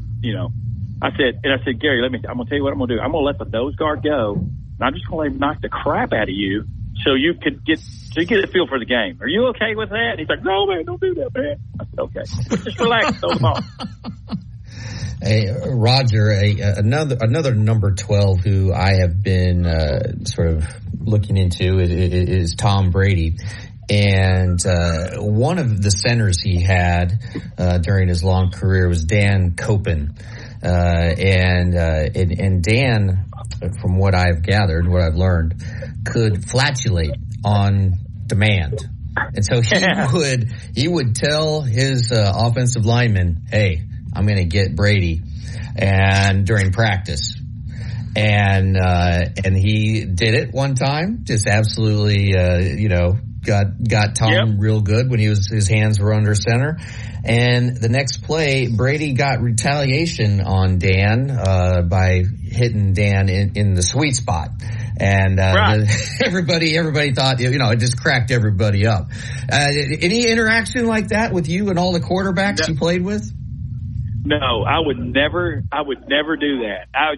I said, Gary, I'm going to tell you what I'm going to do. I'm going to let the nose guard go, and I'm just going to knock the crap out of you so you could get a feel for the game. Are you okay with that? And he's like, no, man, don't do that, man. I said, okay, just relax, throw the ball. Hey, Roger, another number 12 who I have been sort of looking into is Tom Brady. And one of the centers he had during his long career was Dan Koppen. And Dan, from what I've gathered, what I've learned, could flatulate on demand. And so he would tell his offensive linemen, hey, I'm going to get Brady, and during practice. And he did it one time, just absolutely, got Tom real good when his hands were under center. And the next play, Brady got retaliation on Dan by hitting Dan in the sweet spot. And everybody thought, it just cracked everybody up. Any interaction like that with you and all the quarterbacks you played with? No, I would never do that. I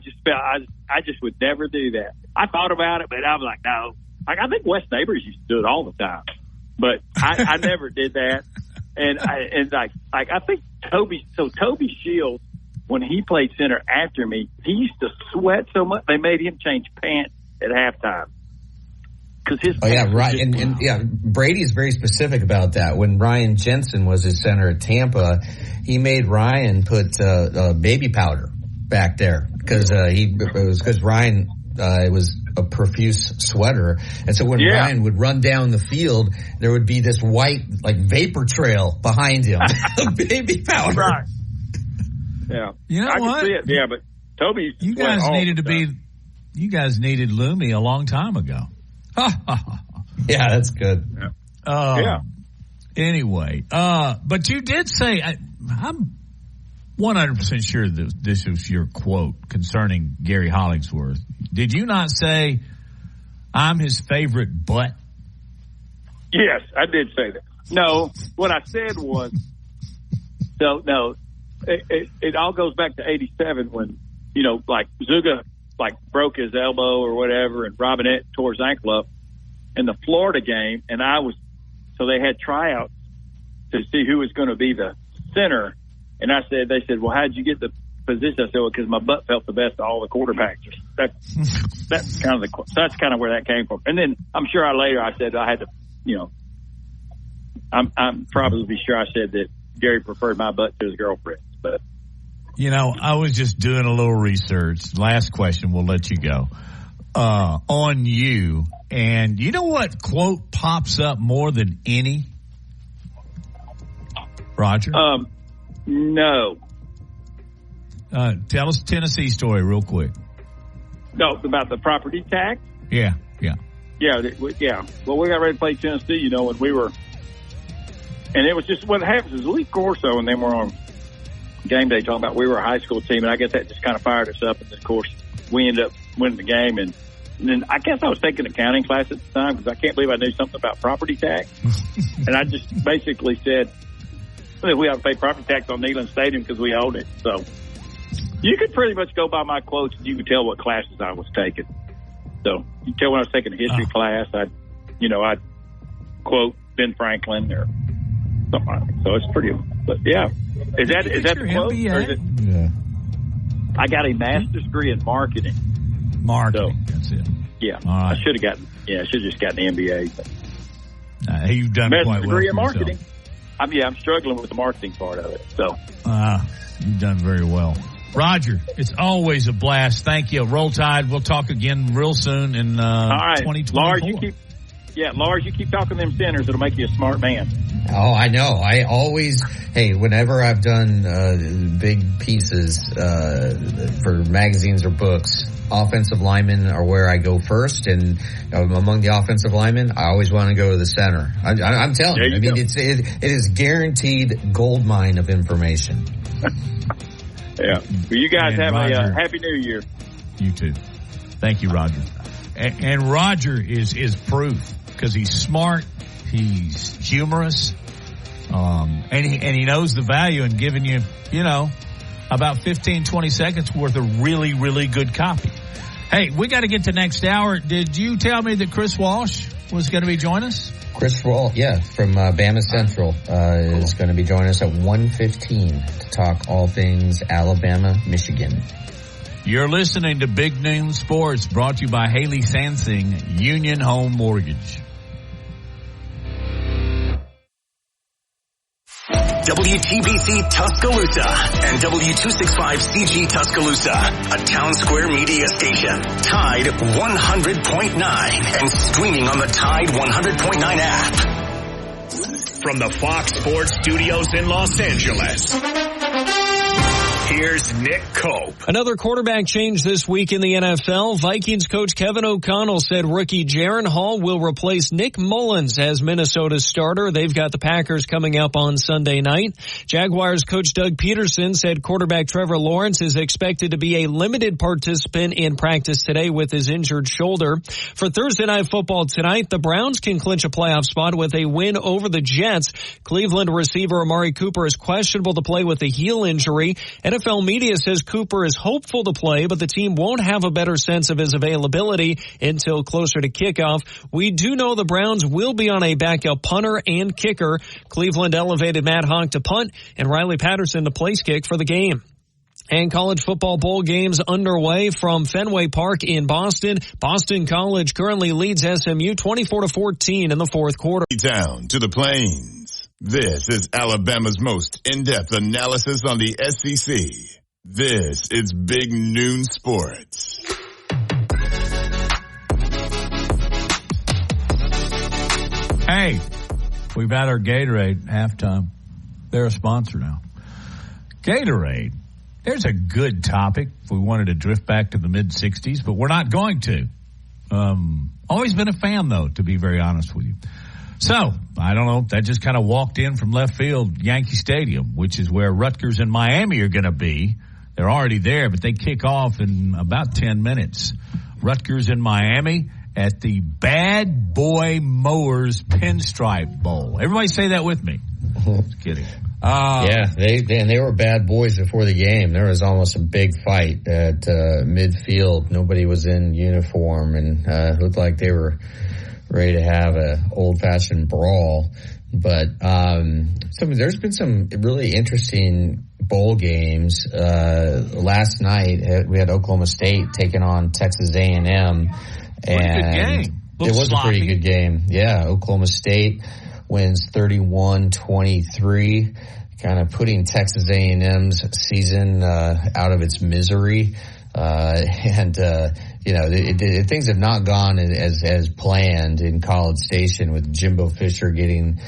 just would never do that. I thought about it, but I was like, no. I think Wes Neighbors used to do it all the time, but I never did that. And I think Toby Shields, when he played center after me, he used to sweat so much they made him change pants at halftime. Brady is very specific about that. When Ryan Jensen was his center at Tampa, he made Ryan put baby powder back there because Ryan it was a profuse sweater, and so when Ryan would run down the field, there would be this white vapor trail behind him of baby powder. Right. Yeah. You know what? Can see it. Yeah, but Toby, you guys needed Loomy a long time ago. Yeah, that's good. Yeah. Anyway, but you did say, I'm 100% sure that this was your quote concerning Gary Hollingsworth. Did you not say, I'm his favorite butt? Yes, I did say that. No, what I said was, it all goes back to 87 when, Zuga, broke his elbow or whatever, and Robinette tore his ankle up in the Florida game, and so they had tryouts to see who was going to be the center, and they said, well, how'd you get the position? I said, well, because my butt felt the best of all the quarterbacks. That's kind of where that came from. And then I'm sure I said I had to, I'm probably sure I said that Gary preferred my butt to his girlfriend's, but. I was just doing a little research. Last question, we'll let you go. On you. And you know what quote pops up more than any? Roger? No. Tell us a Tennessee story real quick. No, about the property tax? Yeah. Well, we got ready to play Tennessee, when we were, and it was just what happens is Lee Corso and them were on game day talking about we were a high school team, and I guess that just kind of fired us up. And of course, we ended up winning the game. And then I guess I was taking accounting class at the time because I can't believe I knew something about property tax. And I just basically said, we have to pay property tax on Neyland Stadium because we own it. So you could pretty much go by my quotes and you could tell what classes I was taking. So you can tell when I was taking a history class, I'd quote Ben Franklin or something like that. So it's pretty, but yeah. Is that the quote? Or is it, yeah. I got a master's degree in marketing. Marketing, so, that's it. Yeah. Right. I should have just gotten the MBA. But you've done master's quite well. Degree in marketing. I'm struggling with the marketing part of it. So you've done very well. Roger, it's always a blast. Thank you. Roll Tide. We'll talk again real soon in all right. 2024. Lars, you keep talking to them centers. It'll make you a smart man. Oh, I know. Whenever I've done big pieces for magazines or books, offensive linemen are where I go first. And among the offensive linemen, I always want to go to the center. I'm telling you. I mean, it is guaranteed gold mine of information. Yeah. Well, you guys have a Happy New Year. You too. Thank you, Roger. And Roger is proof because he's smart, he's humorous, and he knows the value in giving you, about 15, 20 seconds worth of really, really good copy. Hey, we got to get to next hour. Did you tell me that Chris Walsh was going to be joining us? Chris Walsh, from Bama Central, is going to be joining us at 1:15 to talk all things Alabama, Michigan. You're listening to Big Noon Sports, brought to you by Haley Sansing, Union Home Mortgage. WTBC Tuscaloosa and W265CG Tuscaloosa, a Town Square media station. Tide 100.9 and streaming on the Tide 100.9 app. From the Fox Sports Studios in Los Angeles, here's Nick Cope. Another quarterback change this week in the NFL. Vikings coach Kevin O'Connell said rookie Jaren Hall will replace Nick Mullins as Minnesota's starter. They've got the Packers coming up on Sunday night. Jaguars coach Doug Peterson said quarterback Trevor Lawrence is expected to be a limited participant in practice today with his injured shoulder. For Thursday Night Football tonight, the Browns can clinch a playoff spot with a win over the Jets. Cleveland receiver Amari Cooper is questionable to play with a heel injury. NFL media says Cooper is hopeful to play, but the team won't have a better sense of his availability until closer to kickoff. We do know the Browns will be on a backup punter and kicker. Cleveland elevated Matt Honk to punt and Riley Patterson to place kick for the game. And college football bowl games underway from Fenway Park in Boston. Boston College currently leads SMU 24-14 in the fourth quarter. Down to the Plains. This is Alabama's most in-depth analysis on the SEC. This is Big Noon Sports. Hey, we've had our Gatorade halftime. They're a sponsor now. Gatorade. There's a good topic if we wanted to drift back to the mid-'60s, but we're not going to. Always been a fan, though, to be very honest with you. So, I don't know, that just kind of walked in from left field, Yankee Stadium, which is where Rutgers and Miami are going to be. They're already there, but they kick off in about 10 minutes. Rutgers and Miami at the Bad Boy Mowers Pinstripe Bowl. Everybody say that with me. Just kidding. They were bad boys before the game. There was almost a big fight at midfield. Nobody was in uniform and looked like they were ready to have a old-fashioned brawl. But there's been some really interesting bowl games. Last night we had Oklahoma State taking on Texas A&M, and it was a pretty good game. Yeah, Oklahoma State wins 31-23, kind of putting Texas A&M's season out of its misery. Things have not gone as planned in College Station with Jimbo Fisher getting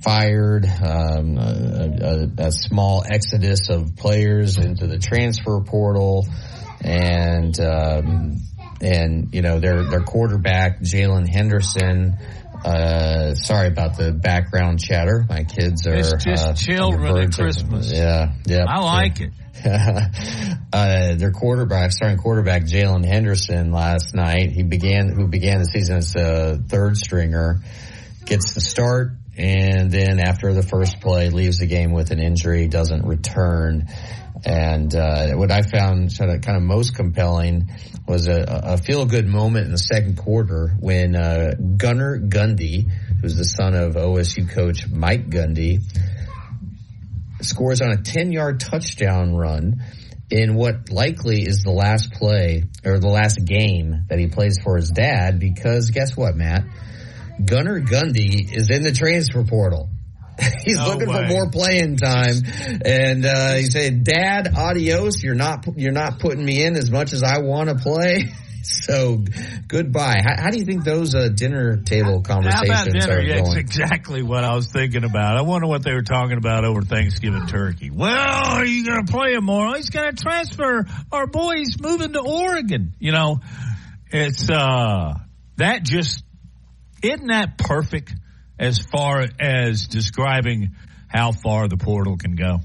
fired, a small exodus of players into the transfer portal, and their quarterback Jalen Henderson Sorry about the background chatter. My kids are it's just children at Christmas. Yeah. I like it. Their starting quarterback Jalen Henderson last night, who began the season as a third stringer, gets the start, and then after the first play leaves the game with an injury, doesn't return. And what I found sort of kind of most compelling was a feel-good moment in the second quarter when Gunnar Gundy, who's the son of OSU coach Mike Gundy, scores on a 10-yard touchdown run in what likely is the last play or the last game that he plays for his dad, because guess what, Matt? Gunnar Gundy is in the transfer portal. He's looking for more playing time, and he said, "Dad, adios. You're not putting me in as much as I want to play. So goodbye." How do you think those dinner table conversations are going? Yeah, that's exactly what I was thinking about. I wonder what they were talking about over Thanksgiving turkey. Well, are you going to play him more? He's going to transfer. Our boy's moving to Oregon. It's that just isn't that perfect as far as describing how far the portal can go.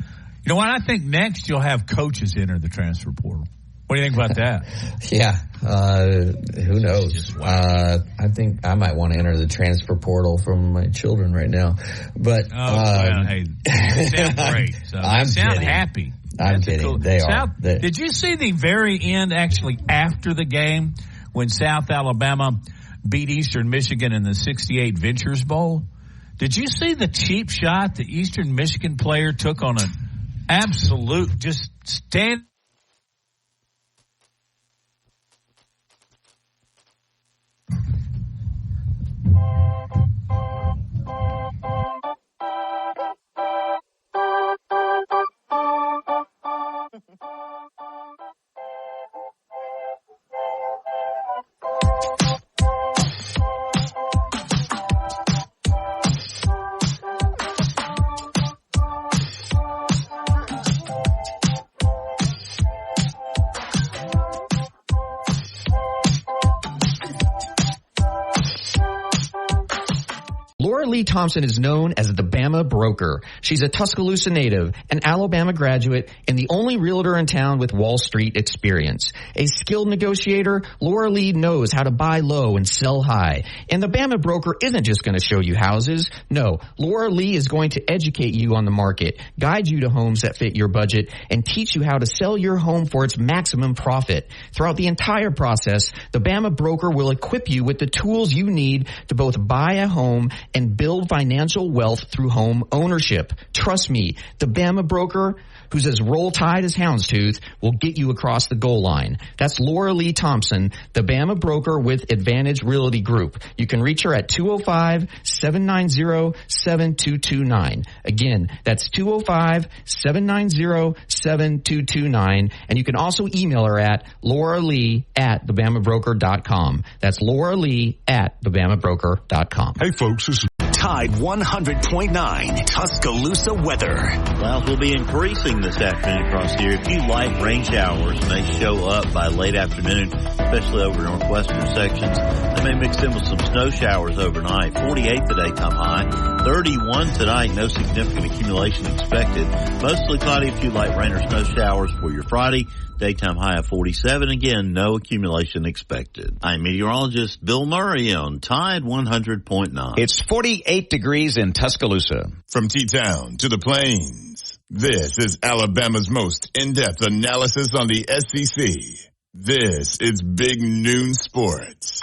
You know what? I think next you'll have coaches enter the transfer portal. What do you think about that? Yeah. Who knows? I think I might want to enter the transfer portal from my children right now. But hey, they sound great. So they sound happy. I'm kidding. Cool. They are. Did you see the very end, actually, after the game, when South Alabama beat Eastern Michigan in the 68 Ventures Bowl? Did you see the cheap shot the Eastern Michigan player took on an absolute just stand? Laura Lee Thompson is known as the Bama Broker. She's a Tuscaloosa native, an Alabama graduate, and the only realtor in town with Wall Street experience. A skilled negotiator, Laura Lee knows how to buy low and sell high. And the Bama Broker isn't just going to show you houses. No, Laura Lee is going to educate you on the market, guide you to homes that fit your budget, and teach you how to sell your home for its maximum profit. Throughout the entire process, the Bama Broker will equip you with the tools you need to both buy a home and build financial wealth through home ownership. Trust me, the Bama Broker, who's as Roll Tide as houndstooth, will get you across the goal line. That's Laura Lee Thompson, the Bama Broker with Advantage Realty Group. You can reach her at 205-790-7229. Again, that's 205-790-7229. And you can also email her at lauralee@thebamabroker.com. That's lauralee@thebamabroker.com. Hey folks, this is Tide 100.9 Tuscaloosa weather. Clouds will be increasing this afternoon across here. A few light rain showers may show up by late afternoon, especially over northwestern sections. They may mix in with some snow showers overnight. 48 the daytime high. 31 tonight. No significant accumulation expected. Mostly cloudy, a few light rain or snow showers for your Friday. Daytime high of 47. Again, no accumulation expected. I'm meteorologist Bill Murray on Tide 100.9. It's 48 degrees in Tuscaloosa. From T-Town to the Plains, this is Alabama's most in-depth analysis on the SEC. This is Big Noon Sports.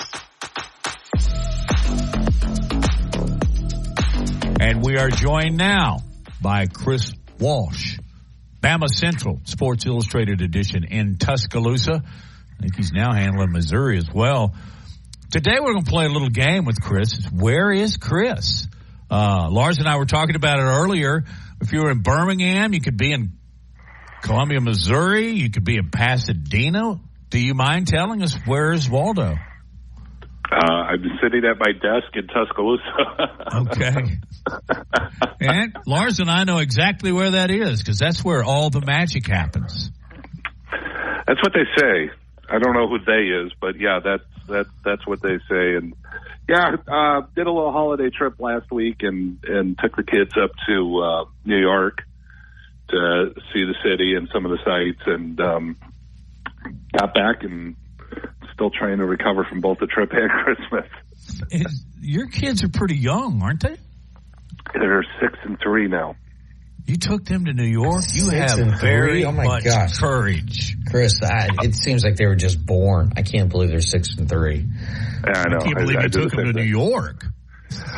And we are joined now by Chris Walsh, Bama Central, Sports Illustrated edition in Tuscaloosa. I think he's now handling Missouri as well. Today we're going to play a little game with Chris. Where is Chris? Lars and I were talking about it earlier. If you were in Birmingham, you could be in Columbia, Missouri. You could be in Pasadena. Do you mind telling us where is Waldo? I've been sitting at my desk in Tuscaloosa. Okay. And Lars and I know exactly where that is because that's where all the magic happens. That's what they say. I don't know who they is, but yeah, that's what they say. And Yeah, did a little holiday trip last week and took the kids up to New York to see the city and some of the sights, and got back and still trying to recover from both the trip and Christmas. Your kids are pretty young, aren't they? They're 6 and 3 now. You took them to New York? You have very much courage. Chris, it seems like they were just born. I can't believe they're 6 and 3. I know. I can't believe you took them to New York.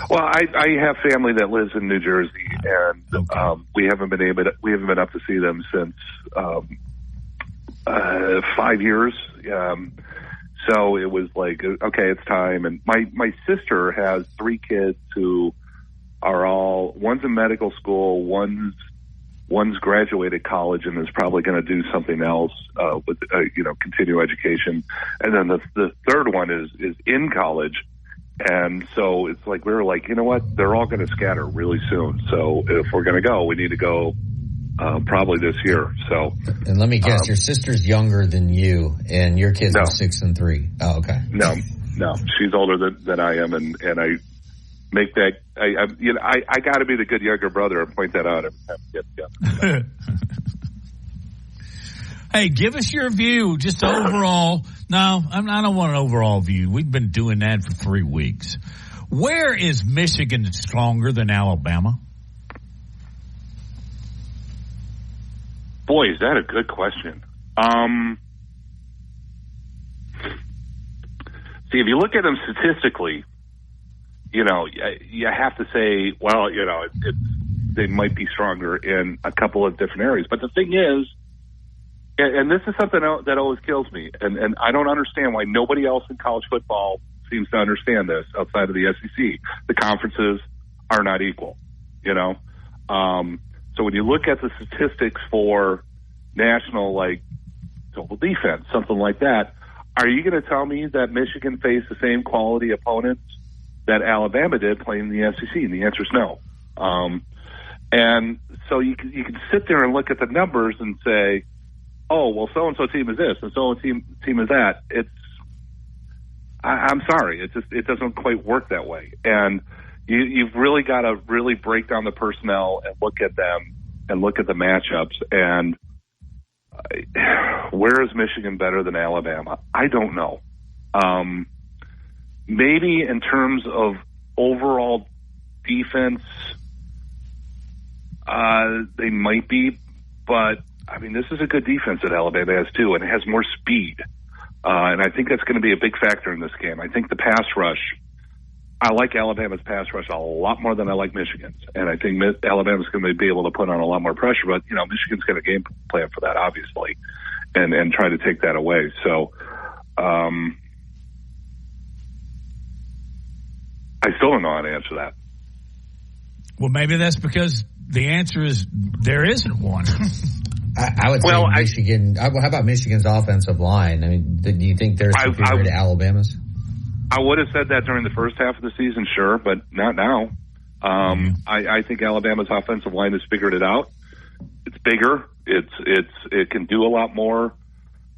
Well, I have family that lives in New Jersey, and we haven't been up to see them since 5 years. So it was like, okay, it's time. And my sister has 3 kids who are all, one's in medical school, one's graduated college and is probably going to do something else with continue education, and then the third one is in college. And so it's like, we were like, you know what, they're all going to scatter really soon, so if we're going to go, we need to go probably this year. So, and let me guess, your sister's younger than you, and your kids are 6 and 3. Oh, okay. No, she's older than I am, and I make that. I got to be the good younger brother and point that out every time we get together. Hey, give us your view, just overall. No, I don't want an overall view. We've been doing that for 3 weeks. Where is Michigan stronger than Alabama? Boy, is that a good question. See, if you look at them statistically, you have to say, well, they might be stronger in a couple of different areas. But the thing is, and this is something that always kills me, and I don't understand why nobody else in college football seems to understand this outside of the SEC. The conferences are not equal, So when you look at the statistics for national, like total defense, something like that, are you going to tell me that Michigan faced the same quality opponents that Alabama did playing in the SEC? And the answer is no. And so you can sit there and look at the numbers and say, oh, well, so-and-so team is this and so-and-so team is that. I'm sorry. It doesn't quite work that way. And you've really got to really break down the personnel and look at them and look at the matchups. And where is Michigan better than Alabama? I don't know. Maybe in terms of overall defense, they might be, but I mean, this is a good defense that Alabama has too, and it has more speed. And I think that's going to be a big factor in this game. I think the pass rush, I like Alabama's pass rush a lot more than I like Michigan's. And I think Alabama's going to be able to put on a lot more pressure, but Michigan's got a game plan for that, obviously, and try to take that away. So, I still don't know how to answer that. Well, maybe that's because the answer is there isn't one. I would say Michigan. How about Michigan's offensive line? I mean, do you think they're superior to Alabama's? I would have said that during the first half of the season, sure, but not now. I think Alabama's offensive line has figured it out. It's bigger. It can do a lot more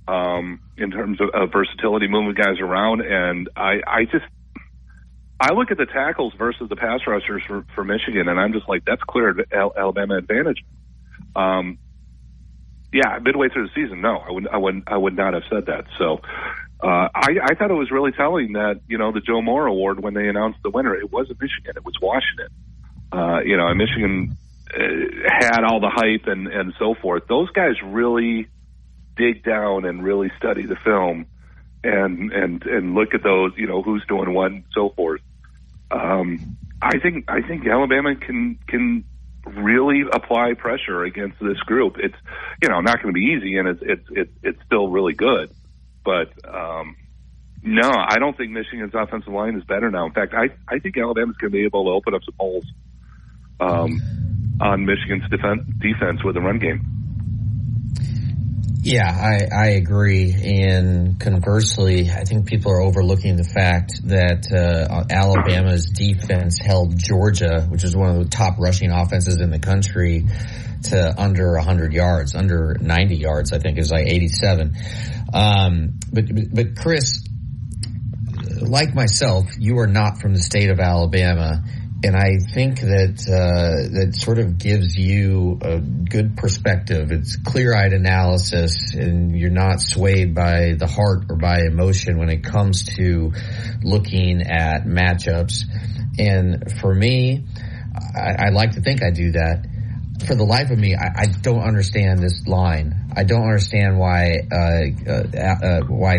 in terms of versatility, moving guys around. And I look at the tackles versus the pass rushers for Michigan, and I'm just like, that's clear Alabama advantage. Yeah, midway through the season, no, I would not have said that. So I thought it was really telling that the Joe Moore Award, when they announced the winner, it wasn't Michigan, it was Washington. And Michigan had all the hype and so forth. Those guys really dig down and really study the film and look at those, who's doing what and so forth. I think Alabama can really apply pressure against this group. It's not going to be easy, and it's still really good. But no, I don't think Michigan's offensive line is better now. In fact, I think Alabama's going to be able to open up some holes on Michigan's defense with the run game. Yeah, I agree. And conversely, I think people are overlooking the fact that Alabama's defense held Georgia, which is one of the top rushing offenses in the country, to under 100 yards, under 90 yards, I think is like 87. But Chris, like myself, you are not from the state of Alabama. And I think that sort of gives you a good perspective. It's clear-eyed analysis, and you're not swayed by the heart or by emotion when it comes to looking at matchups. And for me, I like to think I do that. For the life of me, I don't understand this line. I don't understand why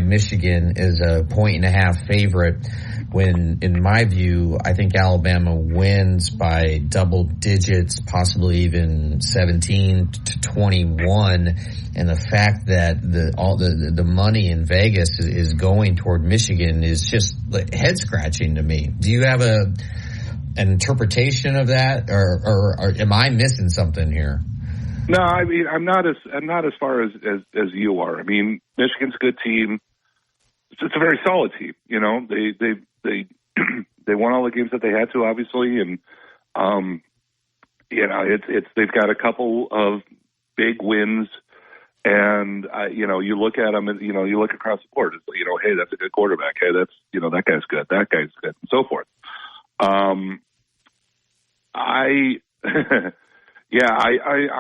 Michigan is a 1.5 favorite when, in my view, I think Alabama wins by double digits, possibly even 17-21. And the fact that all the money in Vegas is going toward Michigan is just head scratching to me. Do you have an interpretation of that, or am I missing something here? No, I mean, I'm not as far as you are. I mean, Michigan's a good team. It's a very solid team. You know, they won all the games that they had to, obviously, and you know, they've got a couple of big wins, and you know, you look at them, and you know, you look across the board. It's, you know, hey, that's a good quarterback. Hey, that's, you know, that guy's good. That guy's good, and so forth.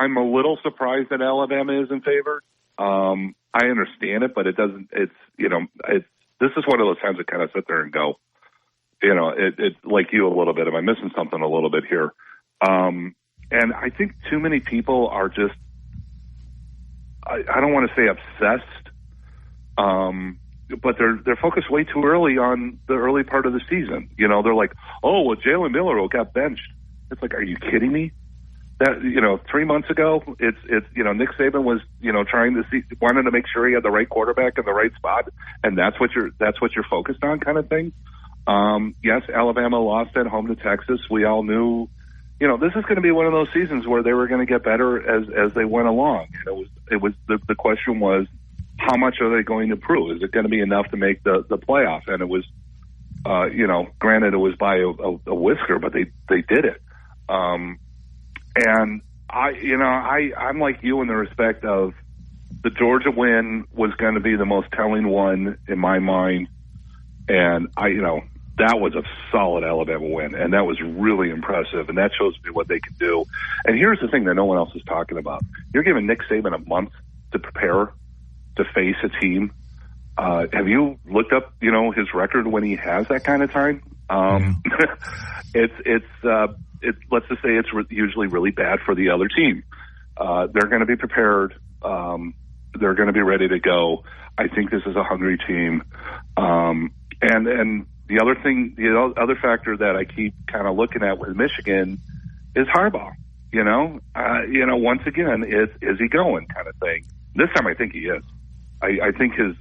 I'm a little surprised that Alabama is in favor. I understand it, but it doesn't. It's, you know, this is one of those times I kind of sit there and go, you know, it's like you a little bit. Am I missing something a little bit here? And I think too many people are just, I don't want to say obsessed, but they're focused way too early on the early part of the season. You know, they're like, oh, well, Jalen Miller got benched. It's like, are you kidding me? That, you know, 3 months ago, it's you know, Nick Saban was, you know, wanted to make sure he had the right quarterback in the right spot, and that's what you're focused on, kind of thing. Yes, Alabama lost at home to Texas. We all knew, you know, this is going to be one of those seasons where they were going to get better as they went along. And it was the question was, how much are they going to prove? Is it going to be enough to make the playoff? And it was, you know, granted it was by a whisker, but they did it. And I'm like you in the respect of the Georgia win was going to be the most telling one in my mind. And that was a solid Alabama win, and that was really impressive. And that shows me what they can do. And here's the thing that no one else is talking about. You're giving Nick Saban a month to prepare to face a team. Have you looked up, you know, his record when he has that kind of time? Let's just say it's usually really bad for the other team. They're going to be prepared. They're going to be ready to go. I think this is a hungry team. And the other thing, the other factor that I keep kind of looking at with Michigan is Harbaugh. Once again, is he going kind of thing. This time I think he is. I think his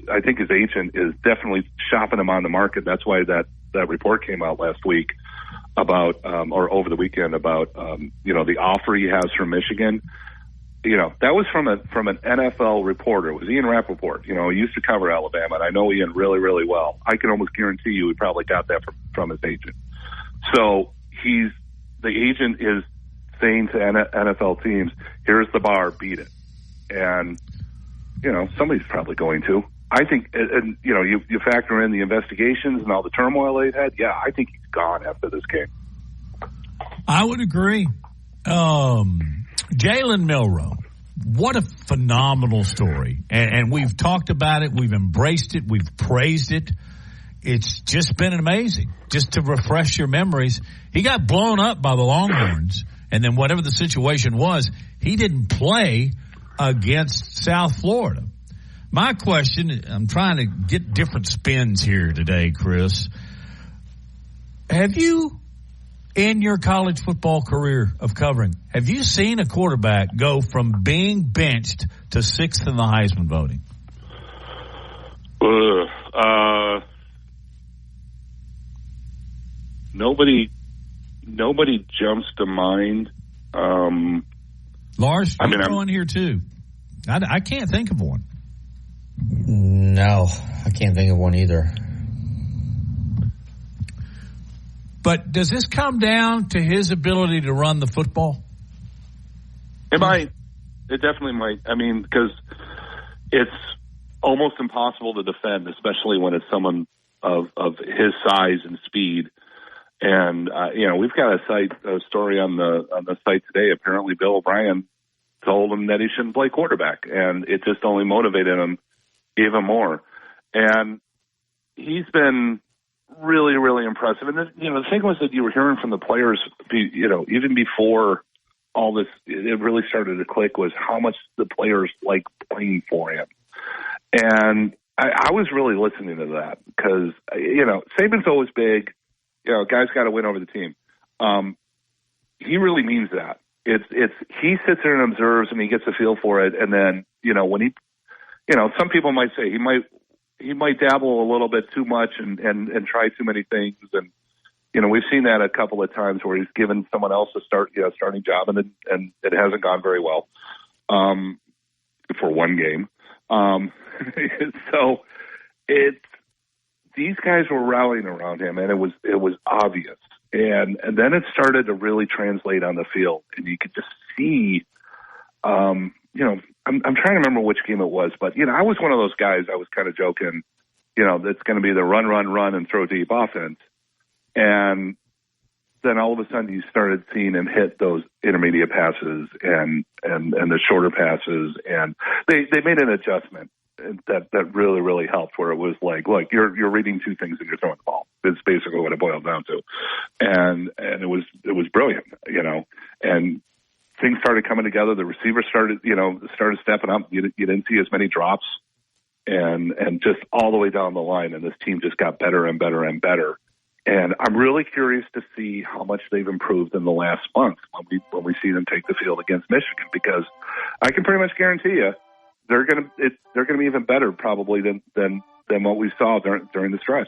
agent is definitely shopping him on the market. That's why that report came out last week about, or over the weekend about, the offer he has from Michigan. That was from an NFL reporter. It was Ian Rappaport. He used to cover Alabama, and I know Ian really, really well. I can almost guarantee you he probably got that from his agent. So the agent is saying to NFL teams, here's the bar, beat it. And, somebody's probably going to. I think, and you factor in the investigations and all the turmoil they've had. Yeah, I think he's gone after this game. I would agree. Jalen Milroe, what a phenomenal story. And we've talked about it. We've embraced it. We've praised it. It's just been amazing. Just to refresh your memories, he got blown up by the Longhorns. And then whatever the situation was, he didn't play against South Florida. My question, I'm trying to get different spins here today, Chris. Have you, in your college football career of covering, have you seen a quarterback go from being benched to sixth in the Heisman voting? Nobody jumps to mind. Lars, I'm going here too. I can't think of one. No, I can't think of one either. But does this come down to his ability to run the football? It might. It definitely might. I mean, because it's almost impossible to defend, especially when it's someone of his size and speed. And we've got a story on the site today. Apparently, Bill O'Brien told him that he shouldn't play quarterback, and it just only motivated him even more. And he's been really, really impressive. And the thing was that you were hearing from the players, even before all this, it really started to click, was how much the players like playing for him. And I was really listening to that because, Saban's always big. Guys got to win over the team. He really means that. He sits there and observes and he gets a feel for it. And then, when he, some people might say he might dabble a little bit too much and try too many things. And, we've seen that a couple of times where he's given someone else a starting job and it hasn't gone very well, for one game. So these guys were rallying around him and it was obvious. And then it started to really translate on the field, and you could just see, I'm trying to remember which game it was, but, I was one of those guys, I was kind of joking, that's going to be the run and throw deep offense. And then all of a sudden you started seeing him hit those intermediate passes and the shorter passes. And they made an adjustment that really, really helped, where it was like, look, you're reading two things and you're throwing the ball. It's basically what it boiled down to. And it was brilliant, and things started coming together. The receivers started stepping up. You didn't see as many drops and just all the way down the line. And this team just got better and better and better. And I'm really curious to see how much they've improved in the last month when we see them take the field against Michigan, because I can pretty much guarantee you they're going to be even better probably than what we saw during the stretch.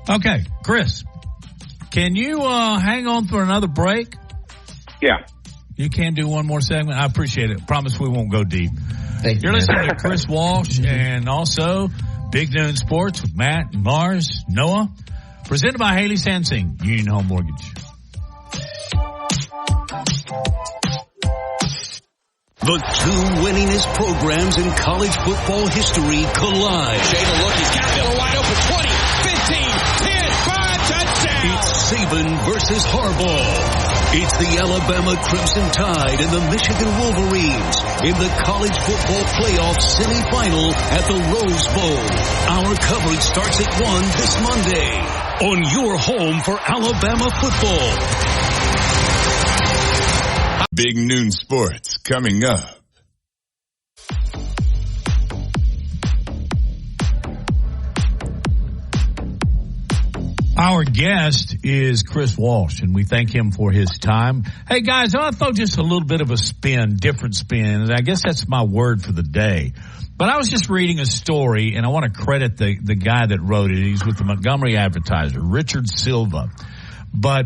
Okay, Chris, can you hang on for another break? Yeah. You can do one more segment? I appreciate it. Promise we won't go deep. You're listening to Chris Walsh and also Big Noon Sports with Matt, Mars, Noah, presented by Haley Sansing, Union Home Mortgage. The two winningest programs in college football history collide. Jada look, he's got it wide open. 20, 15, 10, 5, touchdown. It's Saban versus Harbaugh. It's the Alabama Crimson Tide and the Michigan Wolverines in the college football playoff semifinal at the Rose Bowl. Our coverage starts at 1 this Monday on your home for Alabama football. Big Noon Sports coming up. Our guest is Chris Walsh, and we thank him for his time. Hey, guys, I thought just a little bit of a spin, different spin, and I guess that's my word for the day. But I was just reading a story, and I want to credit the guy that wrote it. He's with the Montgomery Advertiser, Richard Silva. But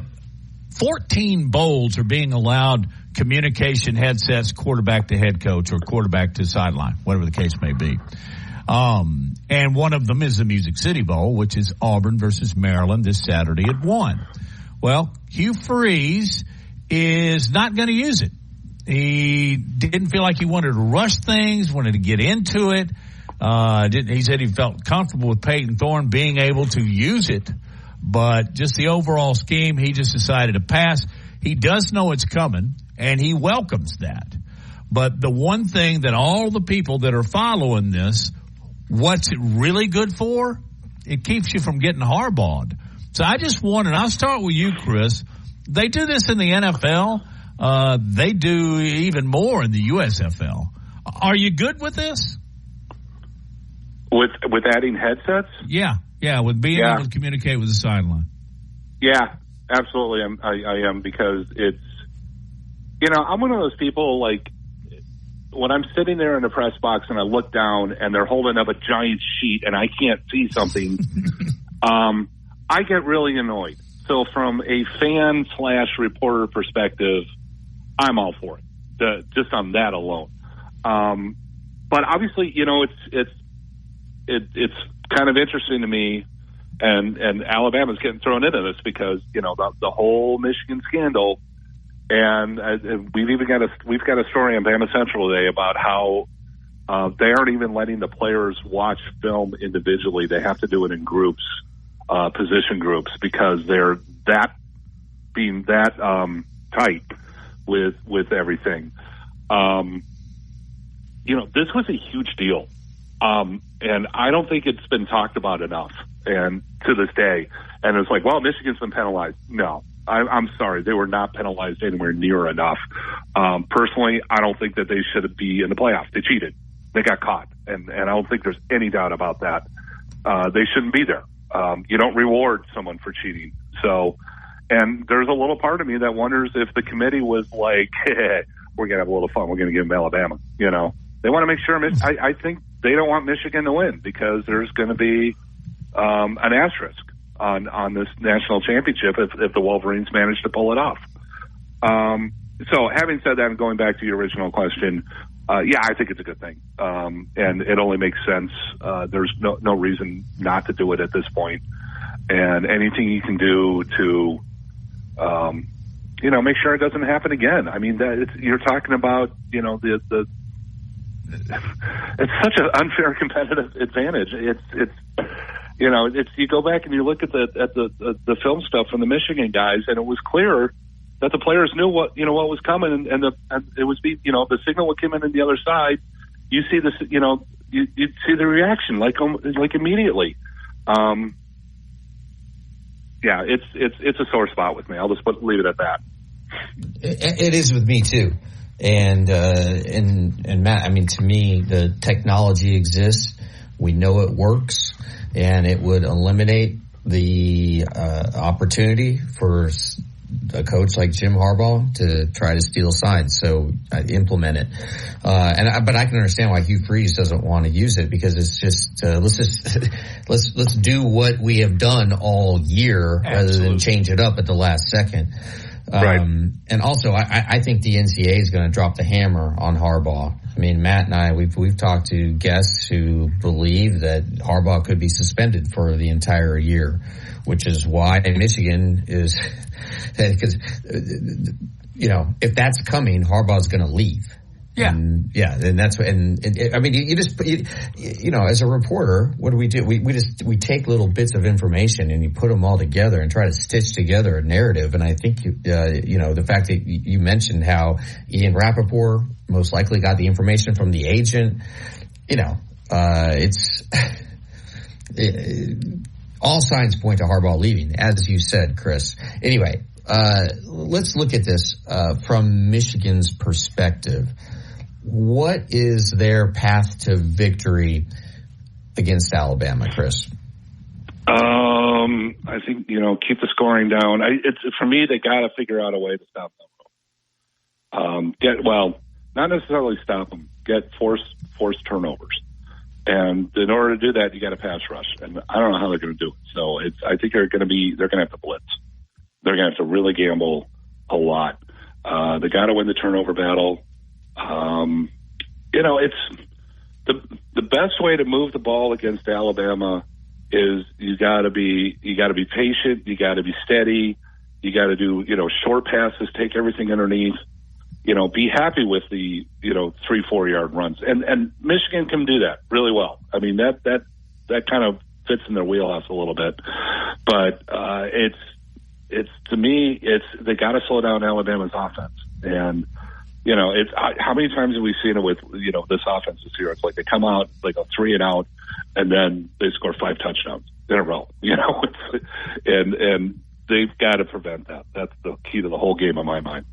14 bowls are being allowed communication headsets, quarterback to head coach or quarterback to sideline, whatever the case may be. And one of them is the Music City Bowl, which is Auburn versus Maryland this Saturday at 1. Well, Hugh Freeze is not going to use it. He didn't feel like he wanted to rush things, wanted to get into it. He said he felt comfortable with Peyton Thorne being able to use it, but just the overall scheme, he just decided to pass. He does know it's coming, and he welcomes that. But the one thing that all the people that are following this, what's it really good for? It keeps you from getting harballed. So I just wondered, I'll start with you, Chris. They do this in the NFL. They do even more in the USFL. Are you good with this? With adding headsets? Yeah, with being able to communicate with the sideline. Yeah, absolutely. I am, because it's, I'm one of those people, like, when I'm sitting there in the press box and I look down and they're holding up a giant sheet and I can't see something, I get really annoyed. So from a fan/reporter perspective, I'm all for it, just on that alone. But obviously, it's kind of interesting to me, and Alabama's getting thrown into this because, the whole Michigan scandal. And we've got a story on Bama Central today about how They aren't even letting the players watch film individually. They have to do it in groups, position groups, because they're being that tight with everything. This was a huge deal. And I don't think it's been talked about enough, and to this day. And it's like, well, Michigan's been penalized. No, I'm sorry. They were not penalized anywhere near enough. Personally, I don't think that they should be in the playoffs. They cheated. They got caught. And I don't think there's any doubt about that. They shouldn't be there. You don't reward someone for cheating. So, and there's a little part of me that wonders if the committee was like, hey, we're going to have a little fun. We're going to give them Alabama. They want to make sure. I think they don't want Michigan to win because there's going to be an asterisk on this national championship if the Wolverines manage to pull it off. So having said that, and going back to your original question, yeah, I think it's a good thing. And it only makes sense. There's no reason not to do it at this point. And anything you can do to, make sure it doesn't happen again. I mean, you're talking about, it's such an unfair competitive advantage. It's you go back and you look at the film stuff from the Michigan guys, and it was clear that the players knew what was coming, and it was the signal would come in on the other side. You see this, you'd see the reaction like immediately. Yeah, it's a sore spot with me. I'll just leave it at that. It is with me too. And Matt, I mean, to me, the technology exists. We know it works, and it would eliminate the opportunity for a coach like Jim Harbaugh to try to steal signs. So implement it. But I can understand why Hugh Freeze doesn't want to use it, because it's just let's do what we have done all year. Absolutely. Rather than change it up at the last second. Right. And also, I think the NCAA is going to drop the hammer on Harbaugh. I mean, Matt and I, we've talked to guests who believe that Harbaugh could be suspended for the entire year, which is why Michigan is, because, if that's coming, Harbaugh's going to leave. Yeah. And that's what, I mean, you as a reporter, what do? We take little bits of information and you put them all together and try to stitch together a narrative. And I think, the fact that you mentioned how Ian Rappaport most likely got the information from the agent, all signs point to Harbaugh leaving, as you said, Chris. Anyway, let's look at this, from Michigan's perspective. What is their path to victory against Alabama, Chris? I think, keep the scoring down. For me, they got to figure out a way to stop them. Not necessarily stop them, get force turnovers. And in order to do that, you got to pass rush. And I don't know how they're going to do it. So I think they're going to have to blitz. They're going to have to really gamble a lot. They got to win the turnover battle. It's the best way to move the ball against Alabama is you got to be patient. You got to be steady. You got to do, short passes, take everything underneath, be happy with the, 3-4 yard runs. And Michigan can do that really well. I mean, that kind of fits in their wheelhouse a little bit, but, it's to me, they got to slow down Alabama's offense. And, how many times have we seen it with, this offense this year? It's like they come out like a 3-and-out, and then they score 5 touchdowns in a row, and they've got to prevent that. That's the key to the whole game in my mind.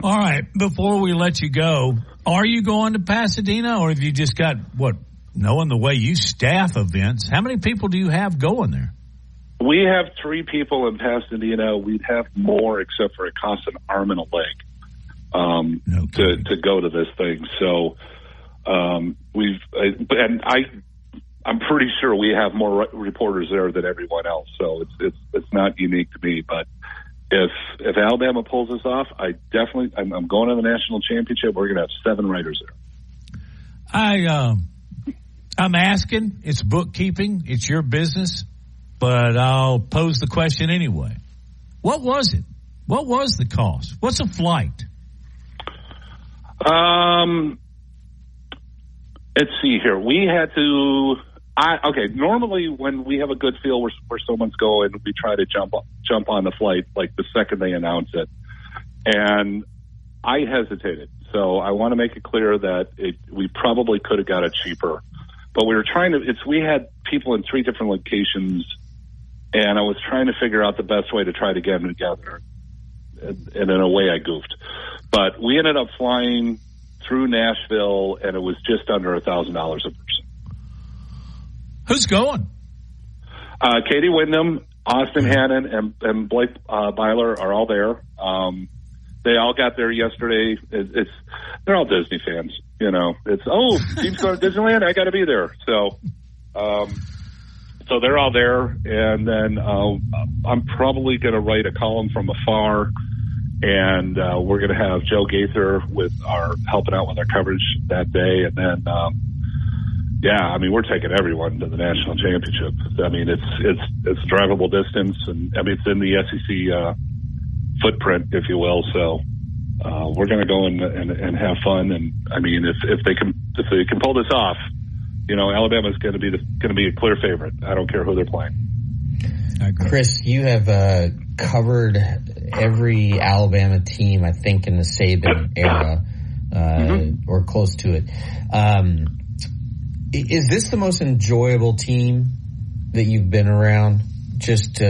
All right. Before we let you go, are you going to Pasadena, or have you just got knowing the way you staff events, how many people do you have going there? We have 3 people in Pasadena. We'd have more, except for it costs an arm and a leg. To go to this thing. So, I'm pretty sure we have more reporters there than everyone else. So it's not unique to me, but if Alabama pulls this off, I'm going to the national championship. We're going to have 7 writers there. I'm asking, it's bookkeeping. It's your business, but I'll pose the question anyway. What was it? What was the cost? What's a flight? Let's see here. We had to. Normally, when we have a good feel where someone's going, we try to jump on the flight like the second they announce it. And I hesitated, so I want to make it clear that we probably could have got it cheaper, but we were trying to. We had people in 3 different locations, and I was trying to figure out the best way to try to get them together. And in a way, I goofed, but we ended up flying through Nashville, and it was just under $1,000 a person. Who's going? Katie Wyndham, Austin Hannon, and Blake Byler are all there. They all got there yesterday. They're all Disney fans, you know. It's team's going to Disneyland. I got to be there. So they're all there, and then I'm probably going to write a column from afar, and we're going to have Joe Gaither helping out with our coverage that day, and then. We're taking everyone to the national championship. I mean, it's drivable distance, and I mean it's in the SEC footprint, if you will. So we're going to go and have fun. And I mean, if they can pull this off, you know, Alabama's going to be a clear favorite. I don't care who they're playing. Chris, you have covered every Alabama team, I think, in the Saban era, or close to it. Is this the most enjoyable team that you've been around? Just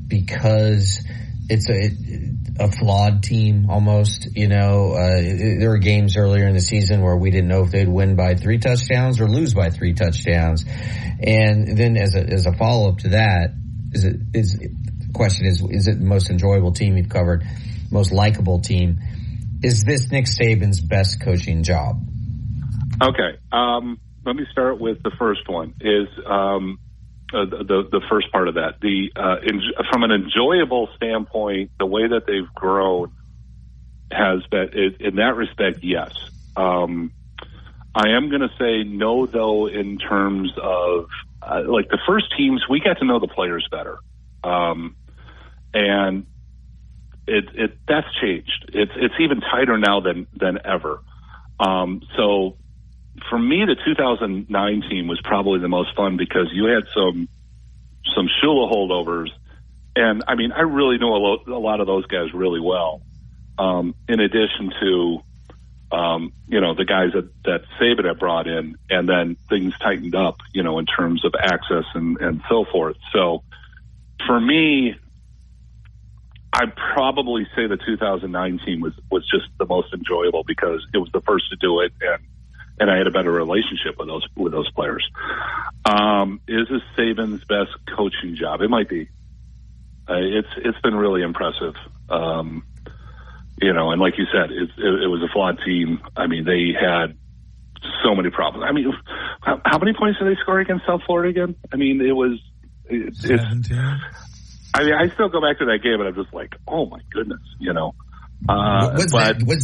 because it's a flawed team almost, you know? There were games earlier in the season where we didn't know if they'd win by 3 touchdowns or lose by 3 touchdowns. And then as a follow-up to that, the question is it the most enjoyable team you've covered, most likable team? Is this Nick Saban's best coaching job? Okay. Let me start with the first one. Is the first part of that. From an enjoyable standpoint, the way that they've grown has been, in that respect, yes. I am going to say no, though, in terms of like the first teams, we got to know the players better, and that's changed. It's even tighter now than ever. So. For me, the 2009 team was probably the most fun because you had some Shula holdovers, and I mean, I really know a lot of those guys really well. In addition to, the guys that Saban had brought in, and then things tightened up, you know, in terms of access and so forth. So, for me, I'd probably say the 2009 team was just the most enjoyable because it was the first to do it, and I had a better relationship with those players. Is this Saban's best coaching job? It might be. It's been really impressive. And like you said, it was a flawed team. I mean, they had so many problems. I mean, how many points did they score against South Florida again? I mean, it was 17. I mean, I still go back to that game, and I'm just like, oh my goodness, you know. Was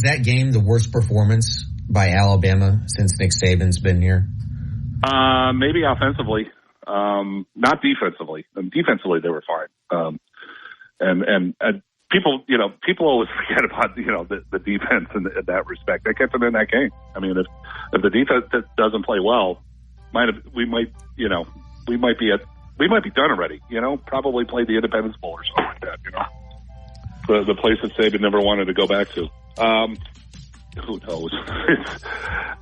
that game the worst performance by Alabama since Nick Saban's been here? Maybe offensively, not defensively. Defensively, they were fine. And people always forget about the defense in that respect. They kept them in that game. I mean, if the defense doesn't play well, we might be done already. You know, probably play the Independence Bowl or something like that. You know, the place that Saban never wanted to go back to. Who knows?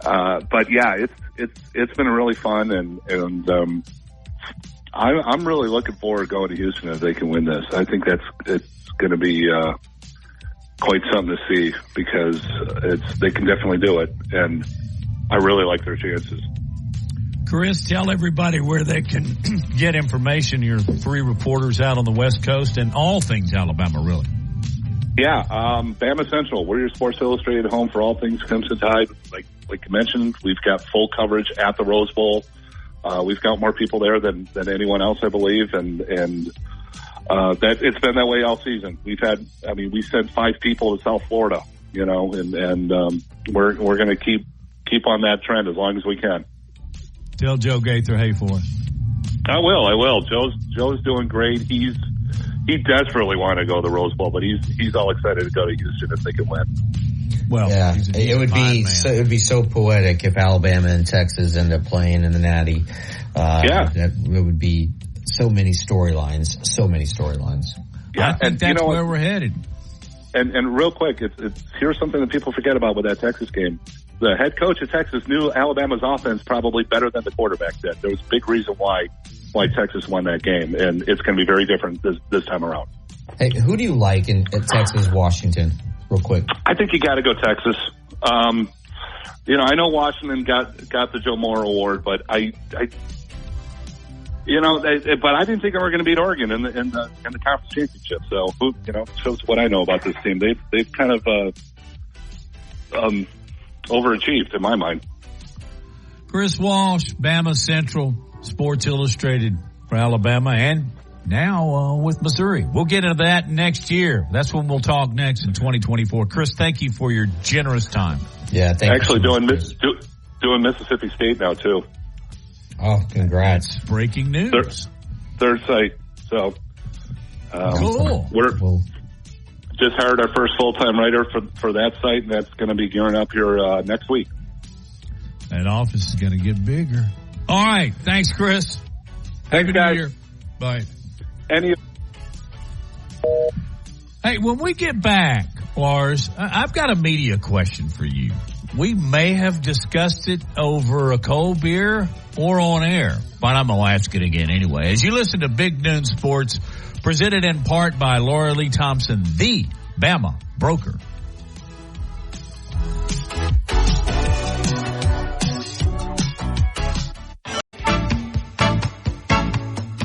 But yeah, it's been really fun, and I'm really looking forward to going to Houston if they can win this. I think it's going to be quite something to see because they can definitely do it, and I really like their chances. Chris, tell everybody where they can get information. Your 3 reporters out on the West Coast and all things Alabama, really. Yeah, Bama Central. We're your Sports Illustrated home for all things Crimson Tide. Like you mentioned, we've got full coverage at the Rose Bowl. We've got more people there than anyone else, I believe, and that it's been that way all season. We sent 5 people to South Florida, you know, and we're going to keep on that trend as long as we can. Tell Joe Gaither hey for us. I will. Joe's doing great. He desperately wanted to go to the Rose Bowl, but he's all excited to go to Houston if they can win. Well, yeah, it would be so poetic if Alabama and Texas end up playing in the Natty. It would be so many storylines. Yeah, I think that's where we're headed. And real quick, here's something that people forget about with that Texas game. The head coach of Texas knew Alabama's offense probably better than the quarterback did. There was a big reason why Texas won that game, and it's going to be very different this time around. Hey, who do you like at Texas-Washington, real quick? I think you got to go Texas. I know Washington got the Joe Moore Award, but I didn't think they were going to beat Oregon in the conference championship. So, shows what I know about this team. They've kind of overachieved in my mind. Chris Walsh, Bama Central, Sports Illustrated for Alabama, and now with Missouri. We'll get into that next year. That's when we'll talk next in 2024. Chris, thank you for your generous time. Yeah, thank you. Actually, doing Mississippi State now too. Oh, congrats! Breaking news. Third site. So cool. We're just hired our first full-time writer for that site, and that's going to be gearing up here next week. That office is going to get bigger. All right. Thanks, Chris. Thanks, guys. Bye. Hey, when we get back, Lars, I've got a media question for you. We may have discussed it over a cold beer or on air, but I'm going to ask it again anyway. As you listen to Big Noon Sports, presented in part by Laura Lee Thompson, the Bama broker.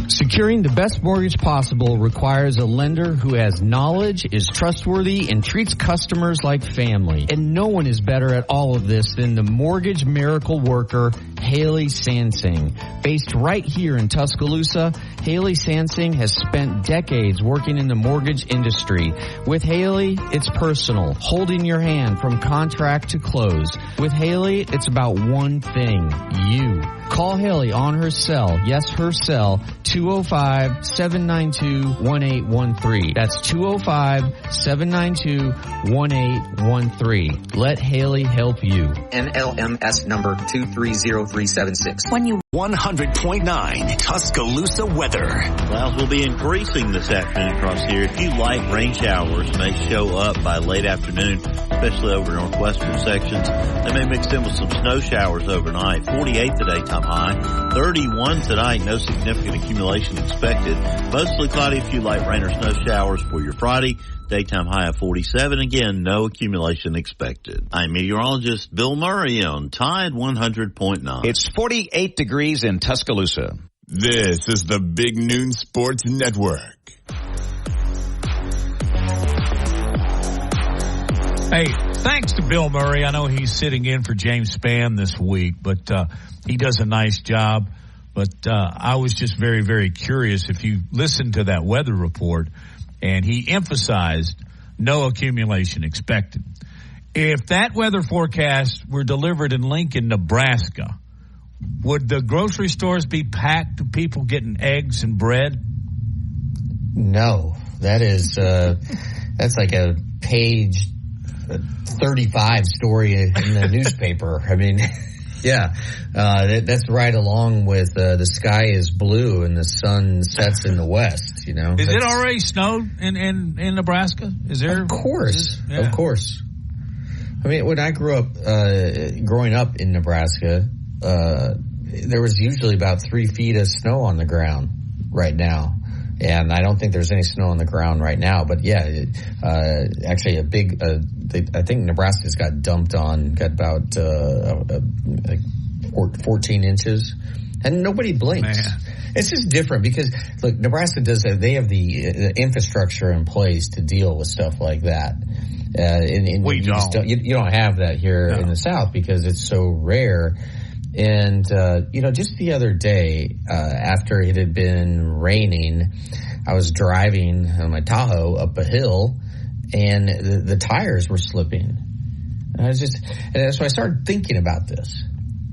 Securing the best mortgage possible requires a lender who has knowledge, is trustworthy, and treats customers like family. And no one is better at all of this than the mortgage miracle worker, Haley Sansing. Based right here in Tuscaloosa, Haley Sansing has spent decades working in the mortgage industry. With Haley, it's personal, holding your hand from contract to close. With Haley, it's about one thing, you. Call Haley on her cell, yes, her cell, 205-792-1813. That's 205-792-1813. Let Haley help you. NLMS number 230376. When you 100.9 Tuscaloosa weather. Clouds will be increasing this afternoon across here. A few light rain showers may show up by late afternoon, especially over northwestern sections. They may mix in with some snow showers overnight. 48 the daytime high. 31 tonight. No significant accumulation expected. Mostly cloudy, a few light rain or snow showers for your Friday. Daytime high of 47. Again, no accumulation expected. I'm meteorologist Bill Murray on Tide 100.9. It's 48 degrees in Tuscaloosa. This is the Big Noon Sports Network. Hey, thanks to Bill Murray. I know he's sitting in for James Spann this week, but he does a nice job. But I was just very, very curious. If you listen to that weather report, and he emphasized no accumulation expected. If that weather forecast were delivered in Lincoln, Nebraska, would the grocery stores be packed with people getting eggs and bread? No, that is that's like a page 35 story in the newspaper. I mean, yeah, that's right along with the sky is blue and the sun sets in the west. You know, is it already snowed in Nebraska? Is there? Of course, of course. I mean, when I grew up, growing up in Nebraska, there was usually about 3 feet of snow on the ground right now. And I don't think there's any snow on the ground right now. But yeah, actually a big, I think Nebraska's got dumped on, got about, like 14 inches. And nobody blinks. Man. It's just different because, look, Nebraska they have the infrastructure in place to deal with stuff like that. We don't. You don't have that here in the South because it's so rare. And, just the other day, after it had been raining, I was driving on my Tahoe up a hill and the tires were slipping. And so I started thinking about this.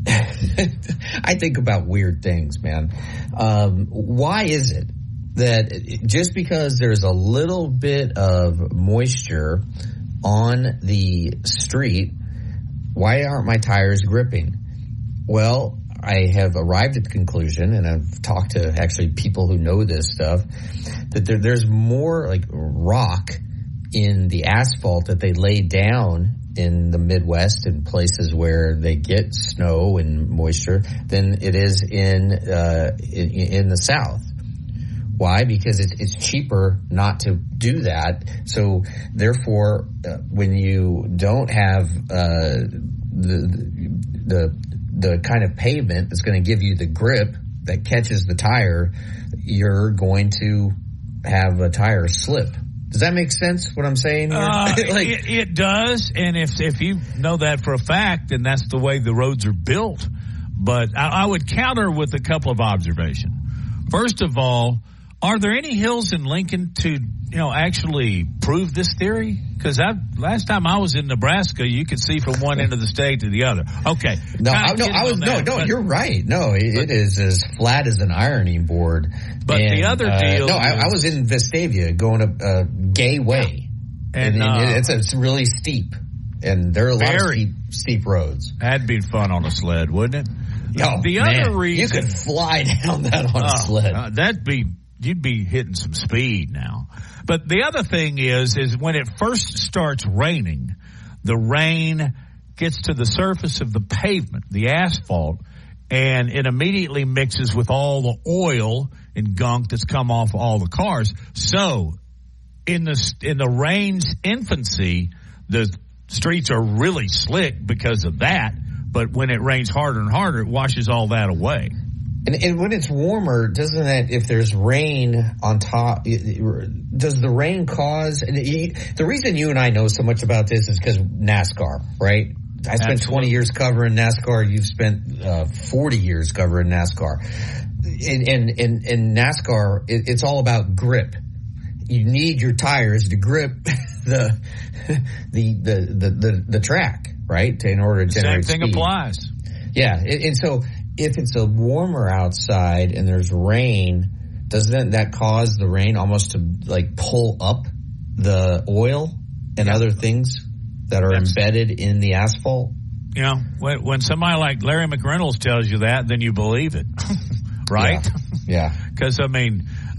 I think about weird things, man. Why is it that just because there's a little bit of moisture on the street, why aren't my tires gripping? Well, I have arrived at the conclusion, and I've talked to actually people who know this stuff, that there's more like rock in the asphalt that they lay down in the Midwest and places where they get snow and moisture than it is in the South. Why? Because it's cheaper not to do that. So therefore, when you don't have the kind of pavement that's going to give you the grip that catches the tire, you're going to have a tire slip. Does that make sense, what I'm saying here? It does, and if you know that for a fact, then that's the way the roads are built. But I would counter with a couple of observations. First of all, are there any hills in Lincoln to, actually prove this theory? Because last time I was in Nebraska, you could see from one end of the state to the other. Okay. You're right. No, it is as flat as an ironing board. But the other deal, I was in Vestavia going up Gay Way, and it's really steep, and there are a lot of steep roads. That'd be fun on a sled, wouldn't it? Other reason you could fly down that on a sled. You'd be hitting some speed now. But the other thing is when it first starts raining, the rain gets to the surface of the pavement, the asphalt, and it immediately mixes with all the oil and gunk that's come off all the cars. So in the rain's infancy, the streets are really slick because of that. But when it rains harder and harder, it washes all that away. And when it's warmer, doesn't that, if there's rain on top, does the rain cause, the reason you and I know so much about this is because NASCAR, right? I spent 20 years covering NASCAR. You've spent 40 years covering NASCAR. In NASCAR, it's all about grip. You need your tires to grip the track, right? In order to generate speed. Same thing applies. Yeah, and so if it's a warmer outside and there's rain, doesn't that cause the rain almost to like pull up the oil and other things that are embedded in the asphalt? When somebody like Larry McReynolds tells you that, then you believe it, right? Yeah. Because,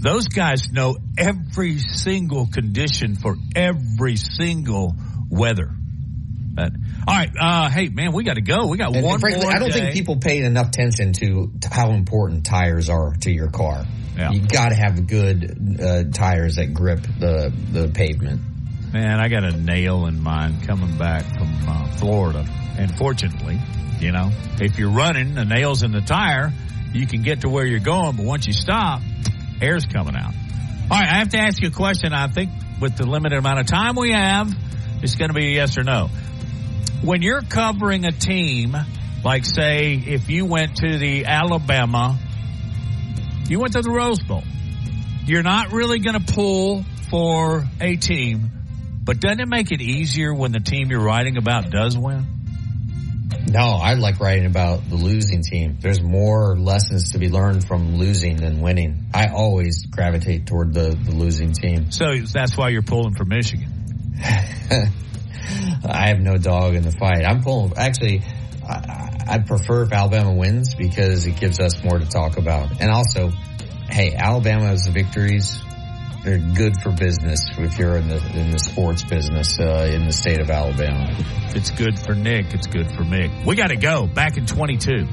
those guys know every single condition for every single weather. All right. Hey, man, we got to go. We got one more I don't think people pay enough attention to how important tires are to your car. Yeah. You got to have good tires that grip the pavement. Man, I got a nail in mine coming back from Florida. And fortunately, if you're running, the nail's in the tire, you can get to where you're going. But once you stop, air's coming out. All right, I have to ask you a question. I think with the limited amount of time we have, it's going to be a yes or no. When you're covering a team, like say if you went to the Alabama, you went to the Rose Bowl, you're not really going to pull for a team, but doesn't it make it easier when the team you're writing about does win? No, I like writing about the losing team. There's more lessons to be learned from losing than winning. I always gravitate toward the losing team. So that's why you're pulling for Michigan. I have no dog in the fight. I'm pulling. Actually, I'd prefer if Alabama wins because it gives us more to talk about. And also, hey, Alabama's victories, they're good for business if you're in the sports business in the state of Alabama. It's good for Nick. It's good for Mick. We got to go. Back in 22.